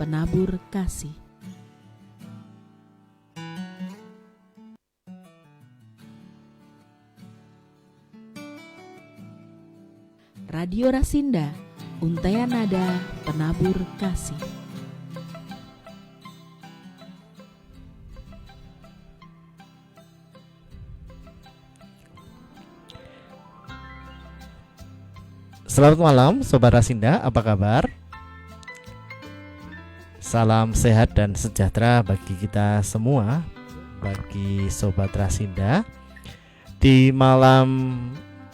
penabur kasih. Radio Rasinda, untaian nada penabur kasih. Selamat malam Sobat Rasinda, apa kabar? Salam sehat dan sejahtera bagi kita semua, bagi Sobat Rasinda. Di malam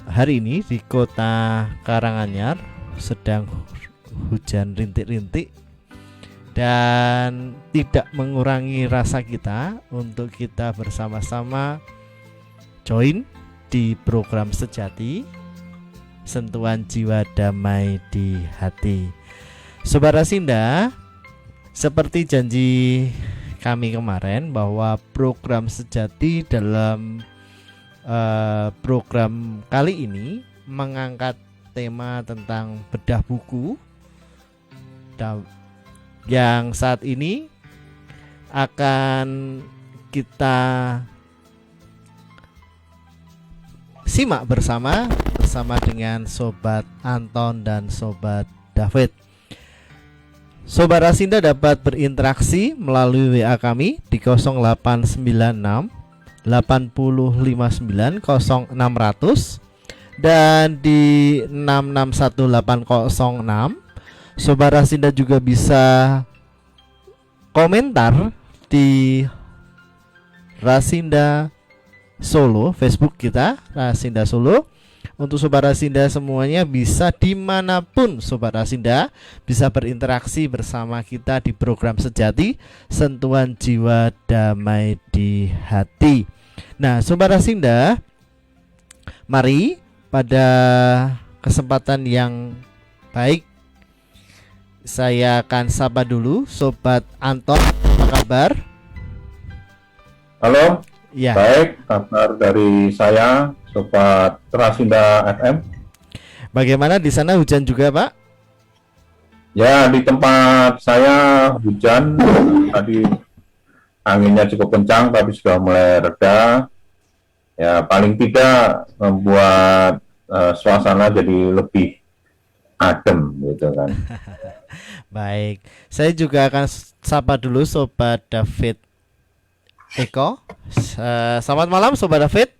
hari ini di kota Karanganyar sedang hujan rintik-rintik dan tidak mengurangi rasa kita untuk kita bersama-sama join di program Sejati, sentuhan jiwa damai di hati. Sobat Rasinda, seperti janji kami kemarin bahwa program Sejati dalam program kali ini mengangkat tema tentang bedah buku yang saat ini akan kita simak bersama dengan Sobat Anton dan Sobat David. Sobat Rasinda dapat berinteraksi melalui WA kami di 0896 859 0600 dan di 661806. Sobat Rasinda juga bisa komentar di Rasinda Solo, Facebook kita Rasinda Solo. Untuk Sobat Rasinda semuanya bisa dimanapun Sobat Rasinda bisa berinteraksi bersama kita di program Sejati, sentuhan jiwa damai di hati. Nah Sobat Rasinda, mari pada kesempatan yang baik saya akan sapa dulu Sobat Anton, apa kabar? Halo, ya. Baik, kabar dari saya Sobat Rasinda FM. Bagaimana di sana, hujan juga Pak? Ya, di tempat saya hujan, tadi anginnya cukup kencang tapi sudah mulai reda. Ya, paling tidak membuat suasana jadi lebih adem gitu kan. Baik, saya juga akan sapa dulu Sobat David Eko. Selamat malam Sobat David.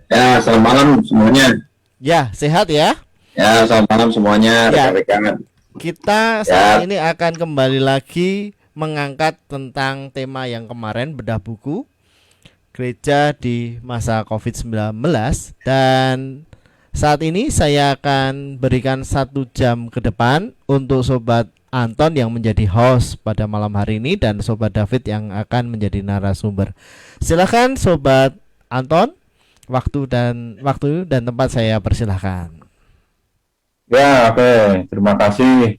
Ya, selamat malam semuanya. Ya, sehat ya? Ya, selamat malam semuanya, Ya. rekan-rekan. Kita saat ini akan kembali lagi mengangkat tentang tema yang kemarin, bedah buku gereja di masa COVID-19. Dan saat ini saya akan berikan 1 jam ke depan untuk Sobat Anton yang menjadi host pada malam hari ini dan Sobat David yang akan menjadi narasumber. Silakan Sobat Anton, waktu dan tempat saya persilahkan. Ya, oke. Terima kasih.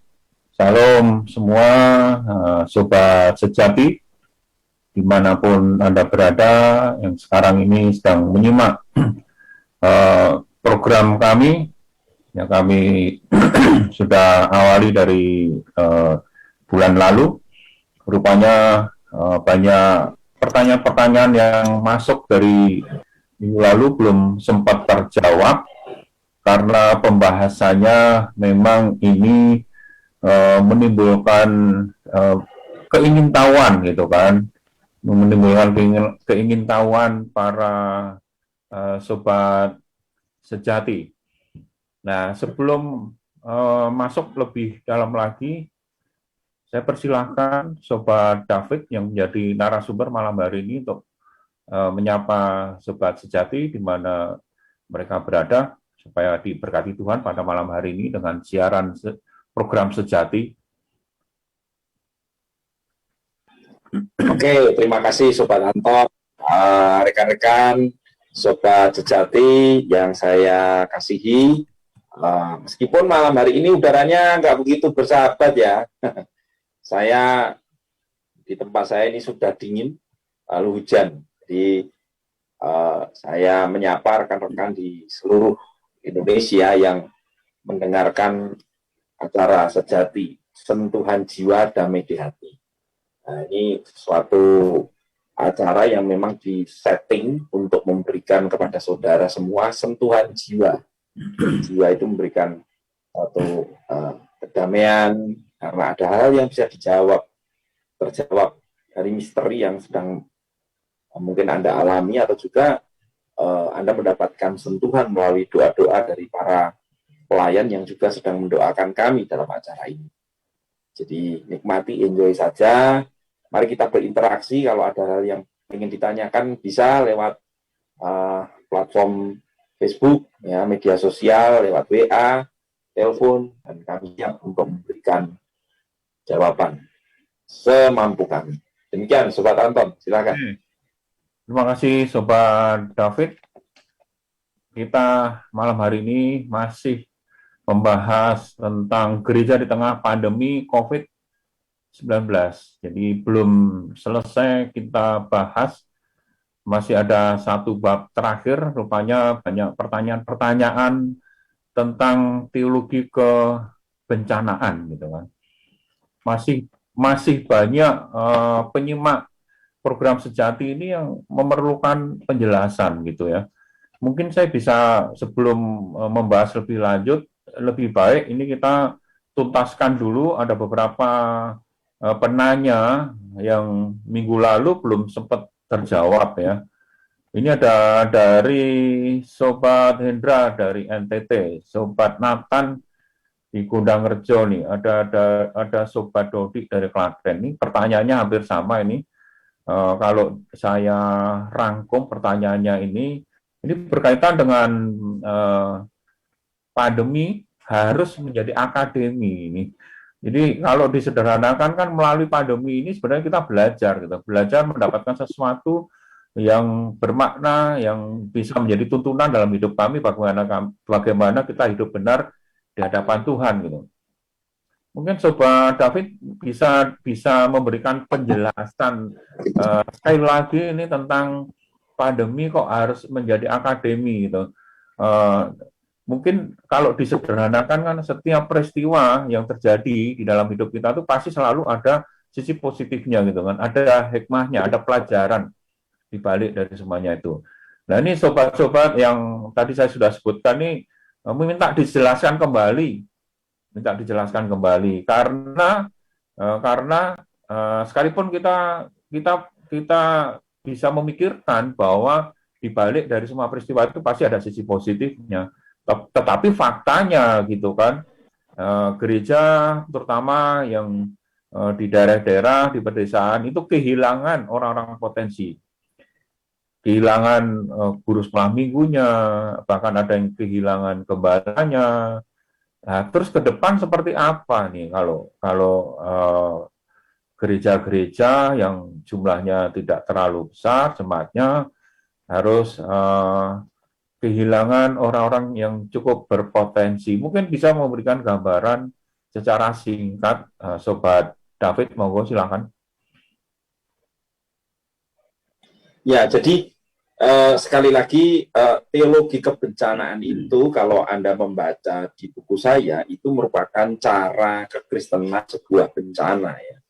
Salam semua Sobat Sejati dimanapun Anda berada yang sekarang ini sedang menyimak program kami. Ya, kami sudah awali dari bulan lalu. Rupanya banyak pertanyaan-pertanyaan yang masuk dari minggu lalu belum sempat terjawab karena pembahasannya memang ini menimbulkan keingintahuan gitu kan, menimbulkan keingintahuan para Sobat Sejati. Nah, sebelum masuk lebih dalam lagi, saya persilahkan Sobat David yang menjadi narasumber malam hari ini untuk menyapa Sobat Sejati di mana mereka berada supaya diberkati Tuhan pada malam hari ini dengan siaran program Sejati. Oke, terima kasih Sobat Anton, rekan-rekan Sobat Sejati yang saya kasihi. Meskipun malam hari ini udaranya nggak begitu bersahabat ya. Saya di tempat saya ini sudah dingin, lalu hujan. Jadi saya menyapa rekan-rekan di seluruh Indonesia yang mendengarkan acara Sejati, sentuhan jiwa damai di hati. Nah, ini suatu acara yang memang disetting untuk memberikan kepada saudara semua sentuhan jiwa. Jiwa itu memberikan suatu kedamaian karena ada hal yang bisa terjawab dari misteri yang sedang mungkin Anda alami, atau juga Anda mendapatkan sentuhan melalui doa-doa dari para pelayan yang juga sedang mendoakan kami dalam acara ini. Jadi nikmati, enjoy saja. Mari kita berinteraksi. Kalau ada hal yang ingin ditanyakan bisa lewat platform Facebook, ya, media sosial, lewat WA, telepon, dan kami siap untuk memberikan jawaban semampu kami. Demikian, Sobat Anton, silakan. Terima kasih Sobat David. Kita malam hari ini masih membahas tentang gereja di tengah pandemi COVID-19. Jadi belum selesai kita bahas, masih ada satu bab terakhir, rupanya banyak pertanyaan-pertanyaan tentang teologi kebencanaan gitu kan. Masih banyak penyimak program sejati ini yang memerlukan penjelasan gitu ya. Mungkin saya bisa sebelum membahas lebih lanjut, lebih baik ini kita tuntaskan dulu. Ada beberapa penanya yang minggu lalu belum sempat terjawab ya. Ini ada dari Sobat Hendra dari NTT, Sobat Nathan di Kundangrejo nih, ada Sobat Dodi dari Klaten. Ini pertanyaannya hampir sama ini. Kalau saya rangkum pertanyaannya ini berkaitan dengan pandemi harus menjadi akademi ini. Jadi kalau disederhanakan kan melalui pandemi ini sebenarnya kita belajar mendapatkan sesuatu yang bermakna, yang bisa menjadi tuntunan dalam hidup kami, bagaimana kita hidup benar di hadapan Tuhan gitu. Mungkin Sobat David bisa memberikan penjelasan sekali lagi ini tentang pandemi kok harus menjadi akademi gitu. Mungkin kalau disederhanakan kan setiap peristiwa yang terjadi di dalam hidup kita itu pasti selalu ada sisi positifnya gitu kan. Ada hikmahnya, ada pelajaran di balik dari semuanya itu. Nah ini sobat-sobat yang tadi saya sudah sebutkan nih minta dijelaskan kembali karena sekalipun kita bisa memikirkan bahwa di balik dari semua peristiwa itu pasti ada sisi positifnya. Tetapi faktanya gitu kan, gereja terutama yang di daerah-daerah, di pedesaan itu kehilangan orang-orang potensi. Kehilangan guru sekolah minggunya, bahkan ada yang kehilangan gembalanya. Nah, terus ke depan seperti apa nih kalau gereja-gereja yang jumlahnya tidak terlalu besar, jemaatnya harus kehilangan orang-orang yang cukup berpotensi. Mungkin bisa memberikan gambaran secara singkat, Sobat David, monggo silakan. Ya, jadi sekali lagi teologi kebencanaan itu kalau Anda membaca di buku saya itu merupakan cara kekristenan sebuah bencana ya.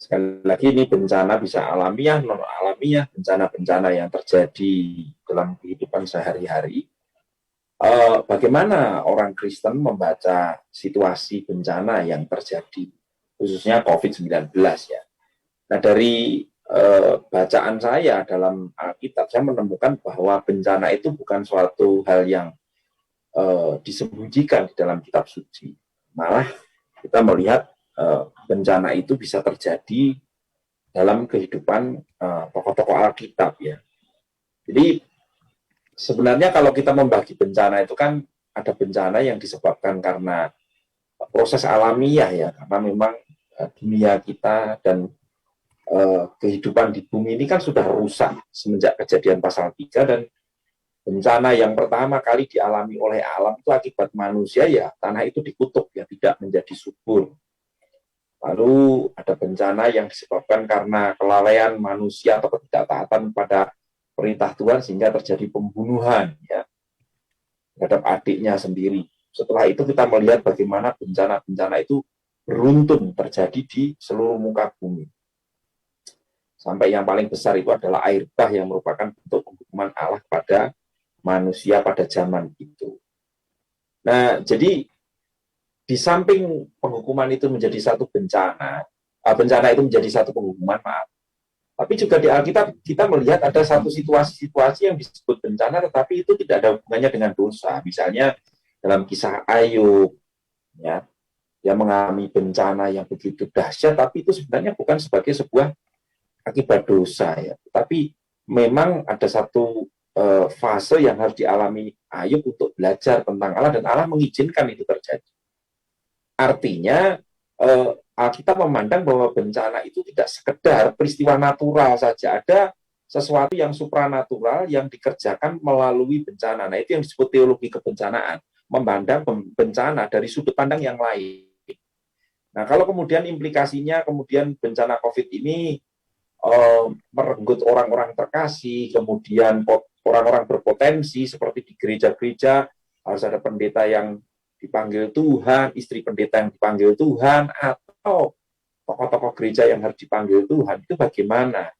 Sekali lagi ini bencana bisa alamiah, non alamiah, bencana-bencana yang terjadi dalam kehidupan sehari-hari. Bagaimana orang Kristen membaca situasi bencana yang terjadi, khususnya COVID-19 ya. Nah dari bacaan saya dalam Alkitab, saya menemukan bahwa bencana itu bukan suatu hal yang disembunyikan di dalam kitab suci. Malah kita melihat bencana itu bisa terjadi dalam kehidupan tokoh-tokoh Alkitab ya. Jadi sebenarnya kalau kita membagi bencana itu kan ada bencana yang disebabkan karena proses alamiah ya, karena memang dunia kita dan kehidupan di bumi ini kan sudah rusak semenjak kejadian pasal 3, dan bencana yang pertama kali dialami oleh alam itu akibat manusia ya, tanah itu dikutuk ya, tidak menjadi subur. Lalu ada bencana yang disebabkan karena kelalaian manusia atau ketidaktaatan pada perintah Tuhan sehingga terjadi pembunuhan ya terhadap adiknya sendiri. Setelah itu kita melihat bagaimana bencana-bencana itu beruntun terjadi di seluruh muka bumi. Sampai yang paling besar itu adalah air bah yang merupakan bentuk penghukuman Allah pada manusia pada zaman itu. Nah, jadi di samping penghukuman itu menjadi satu bencana itu menjadi satu penghukuman, maaf. Tapi juga di Alkitab kita melihat ada satu situasi-situasi yang disebut bencana, tetapi itu tidak ada hubungannya dengan dosa. Misalnya dalam kisah Ayub, ya, dia mengalami bencana yang begitu dahsyat, tapi itu sebenarnya bukan sebagai sebuah akibat dosa, ya. Tapi memang ada satu fase yang harus dialami Ayub untuk belajar tentang Allah, dan Allah mengizinkan itu terjadi. Artinya Alkitab memandang bahwa bencana itu tidak sekedar peristiwa natural saja, ada sesuatu yang supranatural yang dikerjakan melalui bencana. Nah, itu yang disebut teologi kebencanaan, memandang bencana dari sudut pandang yang lain. Nah, kalau kemudian implikasinya kemudian bencana COVID ini merenggut orang-orang terkasih, kemudian orang-orang berpotensi seperti di gereja-gereja harus ada pendeta yang dipanggil Tuhan, istri pendeta yang dipanggil Tuhan, atau tokoh-tokoh gereja yang harus dipanggil Tuhan, itu bagaimana?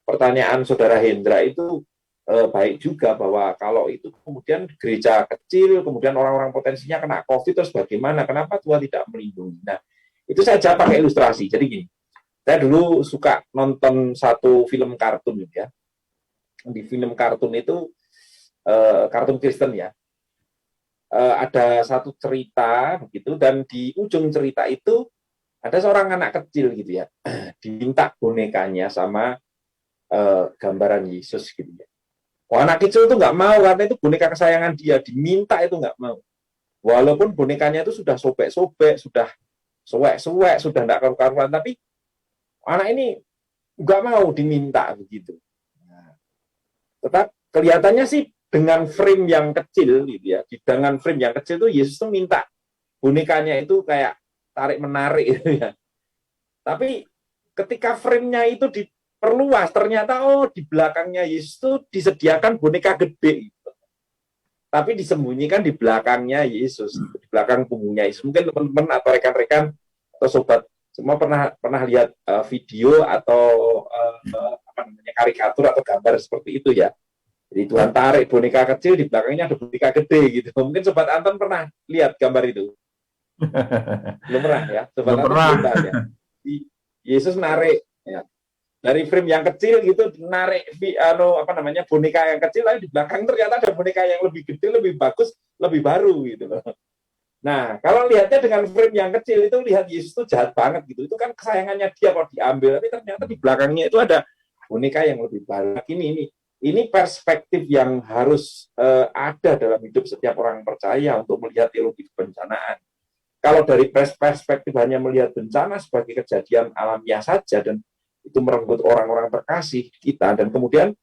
Pertanyaan Saudara Hendra itu baik juga, bahwa kalau itu kemudian gereja kecil, kemudian orang-orang potensinya kena COVID, terus bagaimana? Kenapa Tuhan tidak melindungi? Nah, itu saya jawab pakai ilustrasi. Jadi gini, saya dulu suka nonton satu film kartun, ya. Di film kartun itu, kartun Kristen, ya. Ada satu cerita begitu, dan di ujung cerita itu ada seorang anak kecil gitu, ya, diminta bonekanya sama gambaran Yesus gitu, ya. Oh, anak kecil itu nggak mau karena itu boneka kesayangan dia, diminta itu nggak mau. Walaupun bonekanya itu sudah sobek-sobek, sudah suwek-suwek, sudah nggak karu-karuan, tapi anak ini nggak mau diminta begitu. Nah, tetap kelihatannya sih dengan frame yang kecil, gitu, ya. Dengan frame yang kecil itu Yesus tuh minta bonekanya itu kayak tarik-menarik, gitu, ya. Tapi ketika frame-nya itu diperluas, ternyata di belakangnya Yesus itu disediakan boneka gede, gitu. Tapi disembunyikan di belakangnya Yesus, di belakang punggungnya Yesus. Mungkin teman-teman atau rekan-rekan atau sobat semua pernah lihat video atau karikatur atau gambar seperti itu, ya. Jadi Tuhan tarik boneka kecil, di belakangnya ada boneka gede gitu. Mungkin Sobat Anton pernah lihat gambar itu? Belum pernah, ya? Sobat Belum Anton pernah. belum tahu, ya? Yesus narik, ya, dari frame yang kecil gitu, narik boneka yang kecil, lalu di belakang ternyata ada boneka yang lebih gede, lebih bagus, lebih baru gitu loh. Nah, kalau lihatnya dengan frame yang kecil itu, lihat Yesus itu jahat banget gitu. Itu kan kesayangannya dia kalau diambil, tapi ternyata di belakangnya itu ada boneka yang lebih baru. Ini perspektif yang harus ada dalam hidup setiap orang percaya untuk melihat teologi kebencanaan. Kalau dari perspektif hanya melihat bencana sebagai kejadian alamiah saja, dan itu merenggut orang-orang terkasih kita, dan kemudian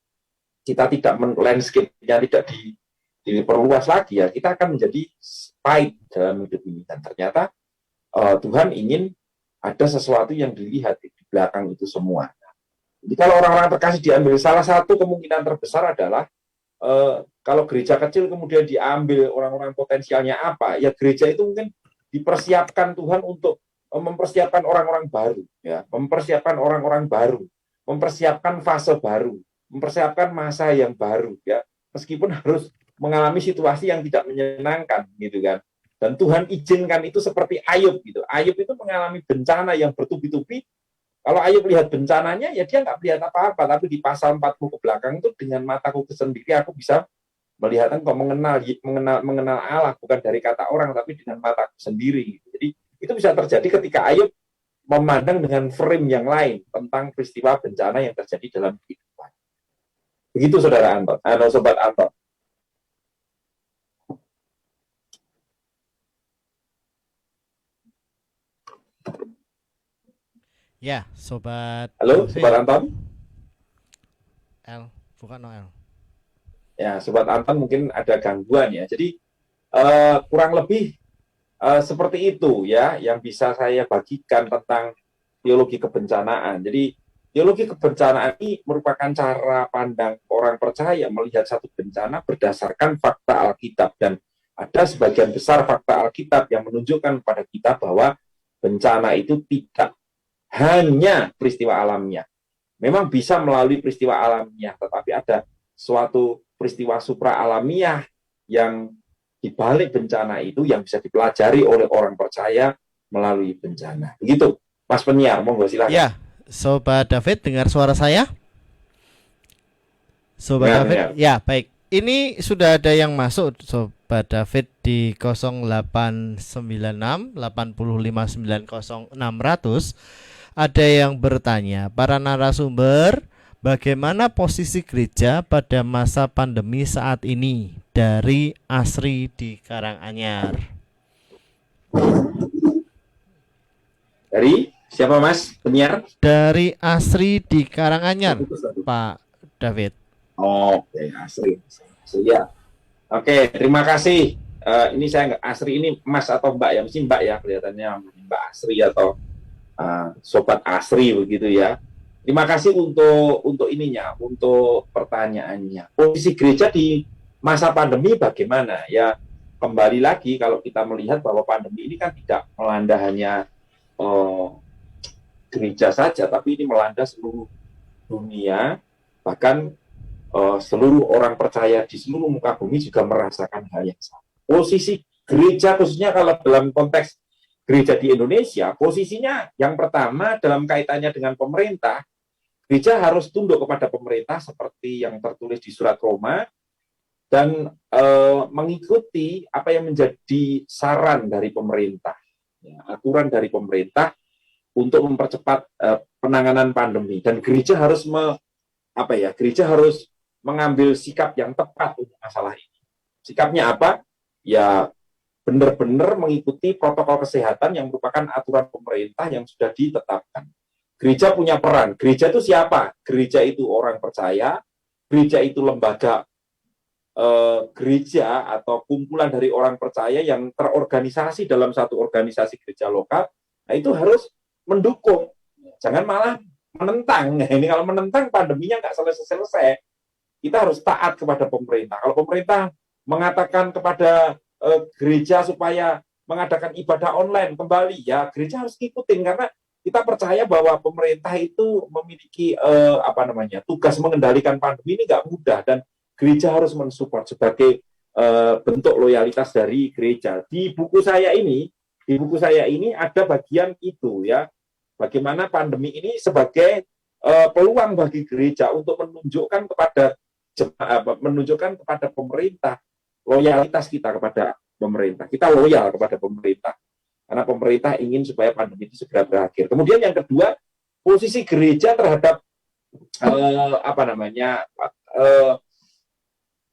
kita tidak landscape-nya tidak diperluas lagi, ya, kita akan menjadi pahit dalam hidup ini. Dan ternyata Tuhan ingin ada sesuatu yang dilihat di belakang itu semua. Jadi kalau orang-orang terkasih diambil, salah satu kemungkinan terbesar adalah kalau gereja kecil kemudian diambil orang-orang potensialnya apa, ya gereja itu mungkin dipersiapkan Tuhan untuk mempersiapkan orang-orang baru, ya, mempersiapkan orang-orang baru, mempersiapkan fase baru, mempersiapkan masa yang baru, ya, meskipun harus mengalami situasi yang tidak menyenangkan, gitu kan. Dan Tuhan izinkan itu seperti Ayub gitu. Ayub itu mengalami bencana yang bertubi-tubi. Kalau Ayub lihat bencananya, ya dia nggak melihat apa-apa. Tapi di pasal 40 ke belakang itu, dengan mataku sendiri aku bisa melihat engkau, mengenal Allah bukan dari kata orang, tapi dengan mataku sendiri. Jadi itu bisa terjadi ketika Ayub memandang dengan frame yang lain tentang peristiwa bencana yang terjadi dalam kehidupan. Begitu Saudara Anton, Sobat Anton. Ya, Sobat. Halo, Sobat Anton. L, bukan Noel. Ya, Sobat Anton mungkin ada gangguan, ya. Jadi kurang lebih seperti itu, ya, yang bisa saya bagikan tentang teologi kebencanaan. Jadi teologi kebencanaan ini merupakan cara pandang orang percaya melihat satu bencana berdasarkan fakta Alkitab, dan ada sebagian besar fakta Alkitab yang menunjukkan kepada kita bahwa bencana itu tidak hanya peristiwa alamnya. Memang bisa melalui peristiwa alamiah, tetapi ada suatu peristiwa supra alamiah yang dibalik bencana itu yang bisa dipelajari oleh orang percaya melalui bencana. Begitu, Mas Penyiar, monggo silakan. Ya, Sobat David, dengar suara saya? Sobat Dengar, David, dengar. ya baik. Ini sudah ada yang masuk Sobat David di 0896 8590600. Ada yang bertanya, para narasumber, bagaimana posisi gereja pada masa pandemi saat ini? Dari Asri di Karanganyar. Dari siapa, Mas Penyiar? Dari Asri di Karanganyar, Pak David. Oke, Asri. Ya. Oke, terima kasih. Ini saya nggak Asri, ini Mas atau Mbak ya? Mesti Mbak ya kelihatannya, Mbak Asri atau Sobat Asri begitu ya. Terima kasih untuk ininya, untuk pertanyaannya. Posisi gereja di masa pandemi bagaimana? Ya, kembali lagi kalau kita melihat bahwa pandemi ini kan tidak melanda hanya gereja saja, tapi ini melanda seluruh dunia, bahkan seluruh orang percaya di seluruh muka bumi juga merasakan hal yang sama. Posisi gereja, khususnya kalau dalam konteks gereja di Indonesia, posisinya yang pertama dalam kaitannya dengan pemerintah, gereja harus tunduk kepada pemerintah seperti yang tertulis di surat Roma, dan mengikuti apa yang menjadi saran dari pemerintah, ya, aturan dari pemerintah untuk mempercepat penanganan pandemi. Dan gereja harus gereja harus mengambil sikap yang tepat untuk masalah ini. Sikapnya apa? Ya, benar-benar mengikuti protokol kesehatan yang merupakan aturan pemerintah yang sudah ditetapkan. Gereja punya peran. Gereja itu siapa? Gereja itu orang percaya. Gereja itu lembaga gereja atau kumpulan dari orang percaya yang terorganisasi dalam satu organisasi gereja lokal. Nah, itu harus mendukung. Jangan malah menentang. Nah, ini kalau menentang pandeminya nggak selesai-selesai. Kita harus taat kepada pemerintah. Kalau pemerintah mengatakan kepada gereja supaya mengadakan ibadah online kembali, ya gereja harus ngikutin, karena kita percaya bahwa pemerintah itu memiliki tugas mengendalikan pandemi ini nggak mudah, dan gereja harus mensupport sebagai bentuk loyalitas dari gereja. Di buku saya ini ada bagian itu ya, bagaimana pandemi ini sebagai peluang bagi gereja untuk menunjukkan kepada pemerintah loyalitas kita kepada pemerintah. Kita loyal kepada pemerintah karena pemerintah ingin supaya pandemi itu segera berakhir. Kemudian yang kedua, posisi gereja terhadap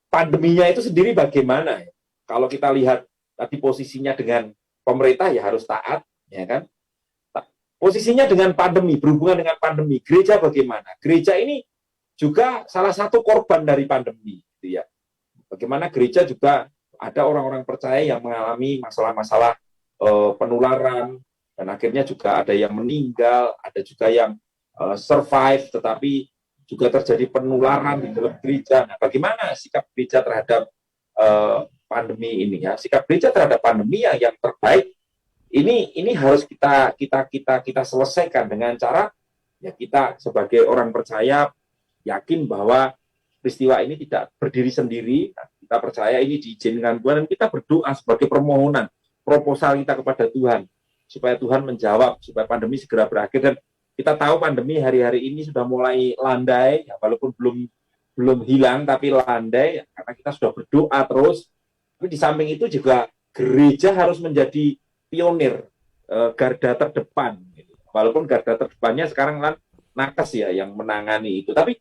pandeminya itu sendiri bagaimana? Kalau kita lihat tadi posisinya dengan pemerintah ya harus taat, ya kan? Posisinya dengan pandemi, berhubungan dengan pandemi, gereja bagaimana? Gereja ini juga salah satu korban dari pandemi, gitu ya. Bagaimana gereja juga ada orang-orang percaya yang mengalami masalah-masalah penularan, dan akhirnya juga ada yang meninggal, ada juga yang survive, tetapi juga terjadi penularan di dalam gereja. Nah, bagaimana sikap gereja terhadap pandemi ini ya? Sikap gereja terhadap pandemi yang terbaik ini harus kita selesaikan dengan cara ya kita sebagai orang percaya yakin bahwa peristiwa ini tidak berdiri sendiri. Nah, kita percaya ini diizinkan Tuhan, dan kita berdoa sebagai permohonan proposal kita kepada Tuhan supaya Tuhan menjawab supaya pandemi segera berakhir. Dan kita tahu pandemi hari-hari ini sudah mulai landai, ya, walaupun belum hilang tapi landai, ya, karena kita sudah berdoa terus. Tapi di samping itu juga gereja harus menjadi pionir, garda terdepan. Gitu. Walaupun garda terdepannya sekarang nakes ya yang menangani itu, tapi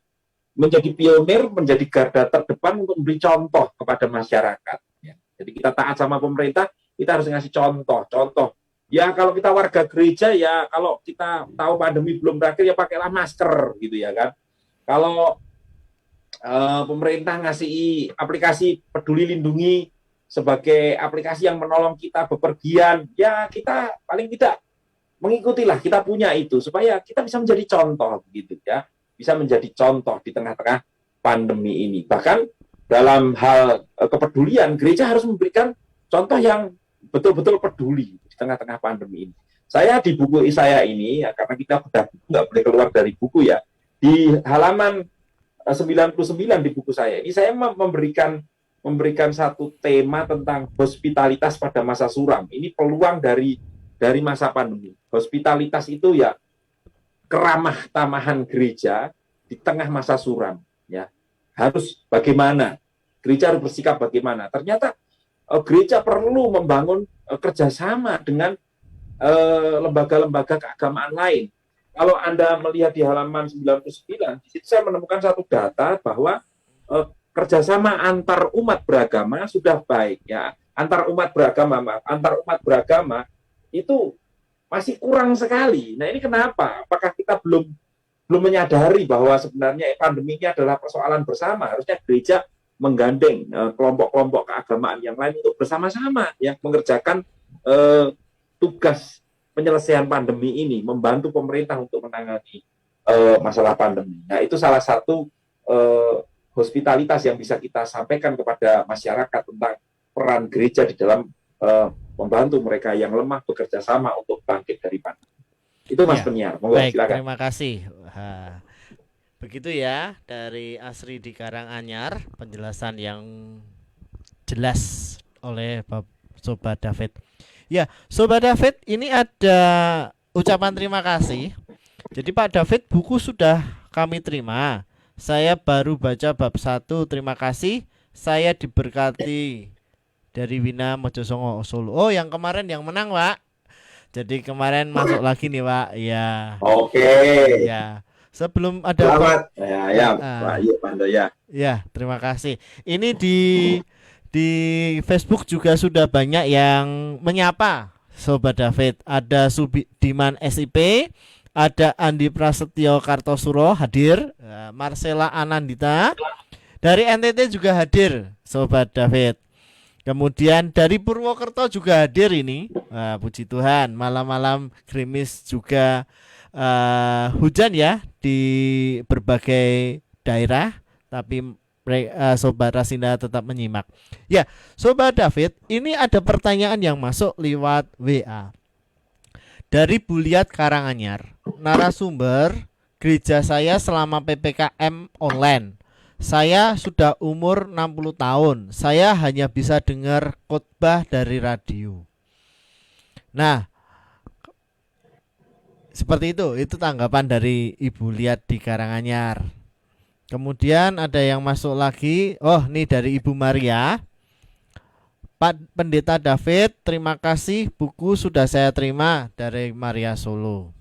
menjadi pionir, menjadi garda terdepan untuk memberi contoh kepada masyarakat. Ya. Jadi kita taat sama pemerintah, kita harus ngasih contoh. Ya kalau kita warga gereja ya kalau kita tahu pandemi belum berakhir ya pakailah masker gitu ya kan. Kalau pemerintah ngasih aplikasi Peduli Lindungi sebagai aplikasi yang menolong kita bepergian, ya kita paling tidak mengikutilah, kita punya itu supaya kita bisa menjadi contoh gitu ya. Bisa menjadi contoh di tengah-tengah pandemi ini. Bahkan dalam hal kepedulian, gereja harus memberikan contoh yang betul-betul peduli di tengah-tengah pandemi ini. Saya di buku saya ini, ya, karena kita udah nggak boleh keluar dari buku ya, di halaman 99 di buku saya ini saya memberikan satu tema tentang hospitalitas pada masa suram. Ini peluang dari masa pandemi. Hospitalitas itu ya keramah tamahan gereja di tengah masa suram, ya. Harus bagaimana? Gereja harus bersikap bagaimana? Ternyata gereja perlu membangun kerjasama dengan lembaga-lembaga keagamaan lain. Kalau Anda melihat di halaman 99, di situ saya menemukan satu data bahwa kerjasama antar umat beragama sudah baik, ya. Antar umat beragama itu masih kurang sekali. Nah, ini kenapa? Apakah kita belum menyadari bahwa sebenarnya pandemi ini adalah persoalan bersama? Harusnya gereja menggandeng kelompok-kelompok keagamaan yang lain untuk bersama-sama ya mengerjakan tugas penyelesaian pandemi ini, membantu pemerintah untuk menangani masalah pandemi. Nah, itu salah satu hospitalitas yang bisa kita sampaikan kepada masyarakat tentang peran gereja di dalam membantu mereka yang lemah bekerja sama untuk bangkit dari pandemi. Itu Mas Peniar. Monggo, Baik, silakan. terima kasih. Begitu ya dari Asri di Karanganyar, penjelasan yang jelas oleh Sobat David. Ya, Sobat David, ini ada ucapan terima kasih. Jadi Pak David, buku sudah kami terima. Saya baru baca bab 1, terima kasih. Saya diberkati dari Wina Mojosongo Solo. Oh, yang kemarin yang menang, Pak. Jadi kemarin masuk lagi nih, Pak. Ya. Oke. Ya. Sebelum ada Selamat. Pak Yuk Pandoya. Ya, terima kasih. Ini di Facebook juga sudah banyak yang menyapa Sobat David. Ada Sudiman SIP, ada Andi Prasetyo Kartosuro hadir, Marcella Anandita dari NTT juga hadir Sobat David. Kemudian dari Purwokerto juga hadir ini. Puji Tuhan, malam-malam gerimis juga hujan ya di berbagai daerah, tapi Sobat Rasinda tetap menyimak. Ya, Sobat David, ini ada pertanyaan yang masuk lewat WA. Dari Buliat Karanganyar, narasumber, gereja saya selama PPKM online. Saya sudah umur 60 tahun. Saya hanya bisa dengar khotbah dari radio. Nah, seperti itu tanggapan dari Ibu Liat di Karanganyar. Kemudian ada yang masuk lagi. Oh, ini dari Ibu Maria. Pak Pendeta David, terima kasih, buku sudah saya terima dari Maria Solo.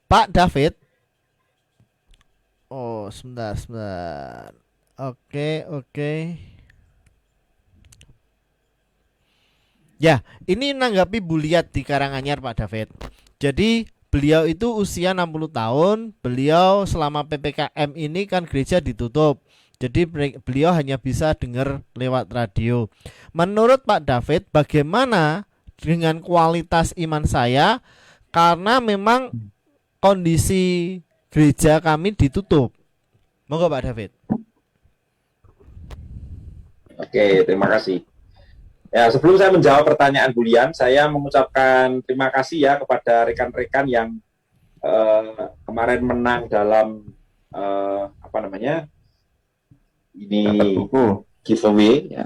Pak David. Oh, sebentar. Oke. Ya, ini menanggapi Bu Liat di Karanganyar, Pak David. Jadi beliau itu usia 60 tahun, beliau selama PPKM ini kan gereja ditutup. Jadi beliau hanya bisa dengar lewat radio. Menurut Pak David, bagaimana dengan kualitas iman saya? Karena memang kondisi gereja kami ditutup. Monggo Pak David. Oke, terima kasih. Ya, sebelum saya menjawab pertanyaan Bulian, saya mengucapkan terima kasih ya kepada rekan-rekan yang kemarin menang dalam ini giveaway ya.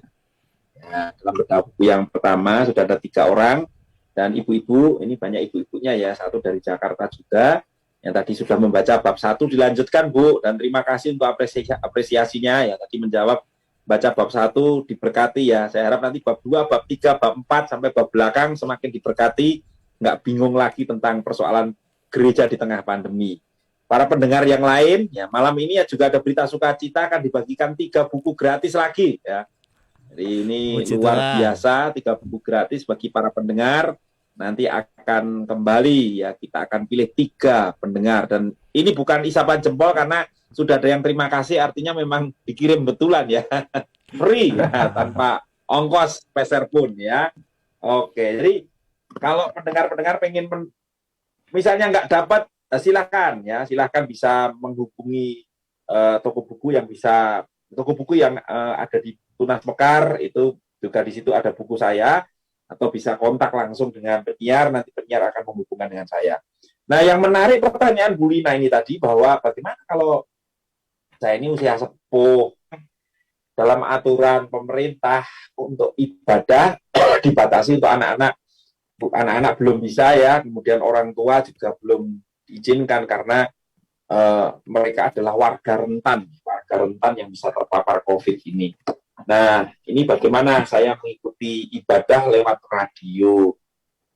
Dalam bedah buku yang pertama sudah ada 3 orang dan ibu-ibu, ini banyak ibu-ibunya ya, satu dari Jakarta juga yang tadi sudah membaca bab 1 dilanjutkan Bu, dan terima kasih untuk apresiasinya ya, tadi menjawab baca bab 1 diberkati ya. Saya harap nanti bab 2, bab 3, bab 4 sampai bab belakang semakin diberkati, nggak bingung lagi tentang persoalan gereja di tengah pandemi. Para pendengar yang lain, ya malam ini ya juga ada berita sukacita, akan dibagikan 3 buku gratis lagi ya. Jadi ini luar biasa, 3 buku gratis bagi para pendengar. Nanti akan kembali ya, kita akan pilih 3 pendengar, dan ini bukan isapan jempol karena sudah ada yang terima kasih, artinya memang dikirim betulan ya. Free ya, tanpa ongkos peser pun ya. Oke, jadi kalau pendengar-pendengar pengen misalnya nggak dapat, silahkan bisa menghubungi toko buku yang ada di Tunas Mekar, itu juga di situ ada buku saya, atau bisa kontak langsung dengan penyiar, nanti penyiar akan menghubungkan dengan saya. Nah, yang menarik pertanyaan Bu Lina ini tadi, bahwa bagaimana kalau saya ini usia sepuh, dalam aturan pemerintah untuk ibadah dibatasi untuk anak-anak. Anak-anak belum bisa ya, kemudian orang tua juga belum diizinkan karena mereka adalah warga rentan yang bisa terpapar COVID ini. Nah, ini bagaimana saya mengikuti ibadah lewat radio,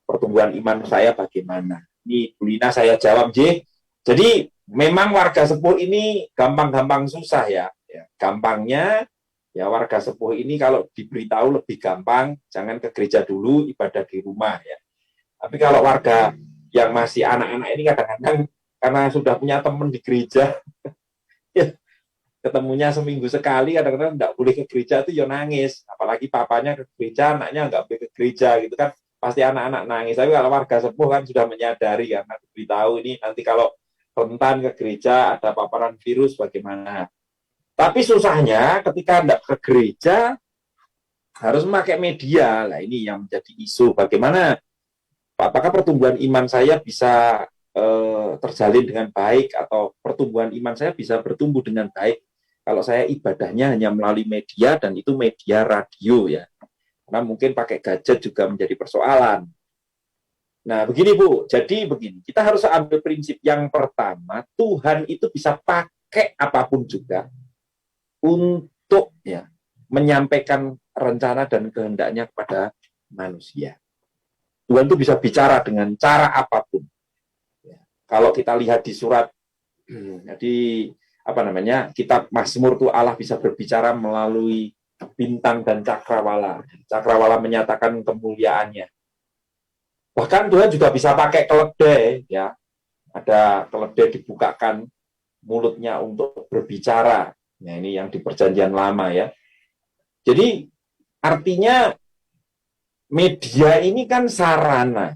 pertumbuhan iman saya bagaimana? Ini Bu Lina saya jawab, J. Jadi memang warga sepuh ini gampang-gampang susah ya. Gampangnya ya warga sepuh ini kalau diberitahu lebih gampang, jangan ke gereja dulu, ibadah di rumah ya. Tapi kalau warga yang masih anak-anak ini kadang-kadang karena sudah punya teman di gereja, ya, ketemunya seminggu sekali, kadang-kadang nggak boleh ke gereja itu ya nangis. Apalagi papanya ke gereja, anaknya nggak boleh ke gereja gitu kan, pasti anak-anak nangis. Tapi kalau warga sepuh kan sudah menyadari karena diberitahu ini nanti kalau rentan ke gereja ada paparan virus bagaimana. Tapi susahnya ketika nggak ke gereja harus memakai media. Lah ini yang menjadi isu. Bagaimana? Apakah pertumbuhan iman saya bisa terjalin dengan baik atau pertumbuhan iman saya bisa bertumbuh dengan baik kalau saya ibadahnya hanya melalui media dan itu media radio ya. Karena mungkin pakai gadget juga menjadi persoalan. Nah, begini Bu. Jadi begini, kita harus ambil prinsip yang pertama, Tuhan itu bisa pakai apapun juga untuk ya menyampaikan rencana dan kehendaknya kepada manusia. Tuhan itu bisa bicara dengan cara apapun. Ya. Kalau kita lihat di surat di kitab Mazmur itu Allah bisa berbicara melalui bintang dan cakrawala. Cakrawala menyatakan kemuliaannya. Bahkan Tuhan juga bisa pakai keledai ya. Ada keledai dibukakan mulutnya untuk berbicara. Nah, ini yang di Perjanjian Lama ya. Jadi artinya media ini kan sarana.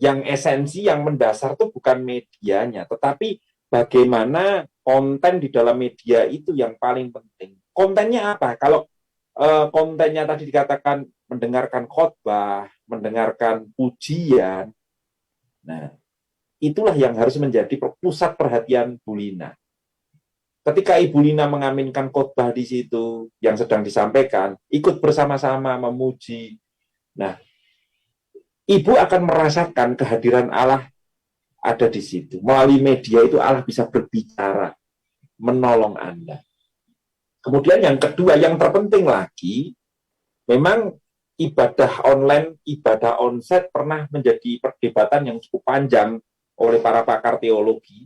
Yang esensi, yang mendasar itu bukan medianya, tetapi bagaimana konten di dalam media itu yang paling penting. Kontennya apa? Kalau kontennya tadi dikatakan mendengarkan khotbah, mendengarkan pujian, nah itulah yang harus menjadi pusat perhatian Bu Lina. Ketika Ibu Lina mengaminkan khotbah di situ yang sedang disampaikan, ikut bersama-sama memuji. Nah, Ibu akan merasakan kehadiran Allah ada di situ. Melalui media itu Allah bisa berbicara, menolong Anda. Kemudian yang kedua, yang terpenting lagi, memang ibadah online, ibadah onsite pernah menjadi perdebatan yang cukup panjang oleh para pakar teologi.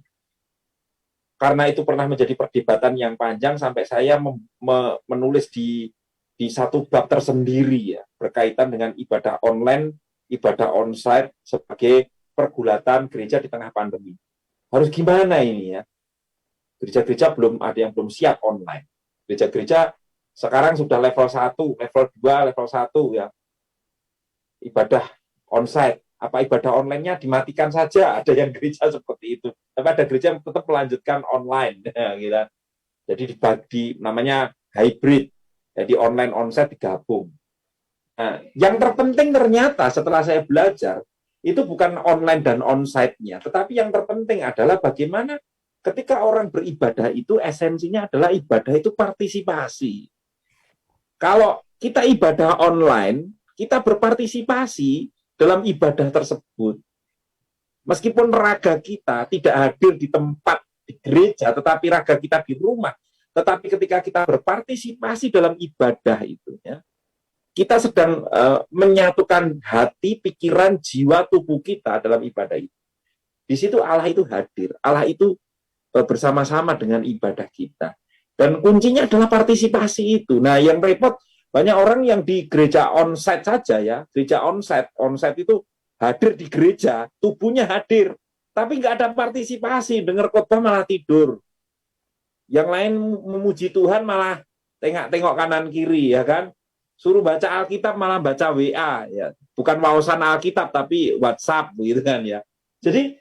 Karena itu pernah menjadi perdebatan yang panjang sampai saya menulis di satu bab tersendiri ya, berkaitan dengan ibadah online, ibadah onsite sebagai pergulatan gereja di tengah pandemi. Harus gimana ini ya? Gereja-gereja ada yang belum siap online. Gereja-gereja sekarang sudah level 1, level 2, level 1 ya. Ibadah onsite. Apa ibadah online-nya dimatikan saja? Ada yang gereja seperti itu. Tapi ada gereja yang tetap melanjutkan online. Gitu. Jadi namanya hybrid. Jadi online onsite digabung. Nah, yang terpenting ternyata setelah saya belajar, itu bukan online dan onsite-nya. Tetapi yang terpenting adalah bagaimana ketika orang beribadah itu esensinya adalah ibadah itu partisipasi. Kalau kita ibadah online, kita berpartisipasi dalam ibadah tersebut. Meskipun raga kita tidak hadir di tempat di gereja, tetapi raga kita di rumah. Tetapi ketika kita berpartisipasi dalam ibadah itu, ya, kita sedang menyatukan hati, pikiran, jiwa, tubuh kita dalam ibadah itu. Di situ Allah itu hadir. Allah itu bersama-sama dengan ibadah kita. Dan kuncinya adalah partisipasi itu. Nah, yang repot, banyak orang yang di gereja onsite saja ya. Gereja onsite itu hadir di gereja, tubuhnya hadir. Tapi nggak ada partisipasi, dengar khotbah malah tidur. Yang lain memuji Tuhan malah tengok kanan kiri ya kan. Suruh baca Alkitab malah baca WA ya. Bukan wawasan Alkitab tapi WhatsApp gitu kan ya. Jadi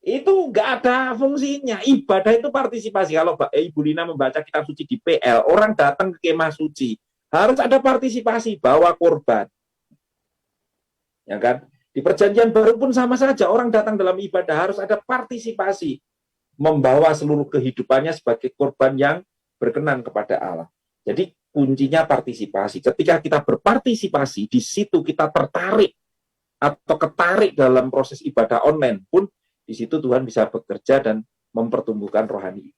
itu nggak ada fungsinya. Ibadah itu partisipasi. Kalau Ibu Lina membaca kitab suci di PL, orang datang ke kemah suci, harus ada partisipasi, bawa korban. ya kan? Di perjanjian baru pun sama saja, orang datang dalam ibadah harus ada partisipasi, membawa seluruh kehidupannya sebagai korban yang berkenan kepada Allah. Jadi kuncinya partisipasi. Ketika kita berpartisipasi, di situ kita tertarik atau ketarik dalam proses ibadah online pun, di situ Tuhan bisa bekerja dan mempertumbuhkan rohani.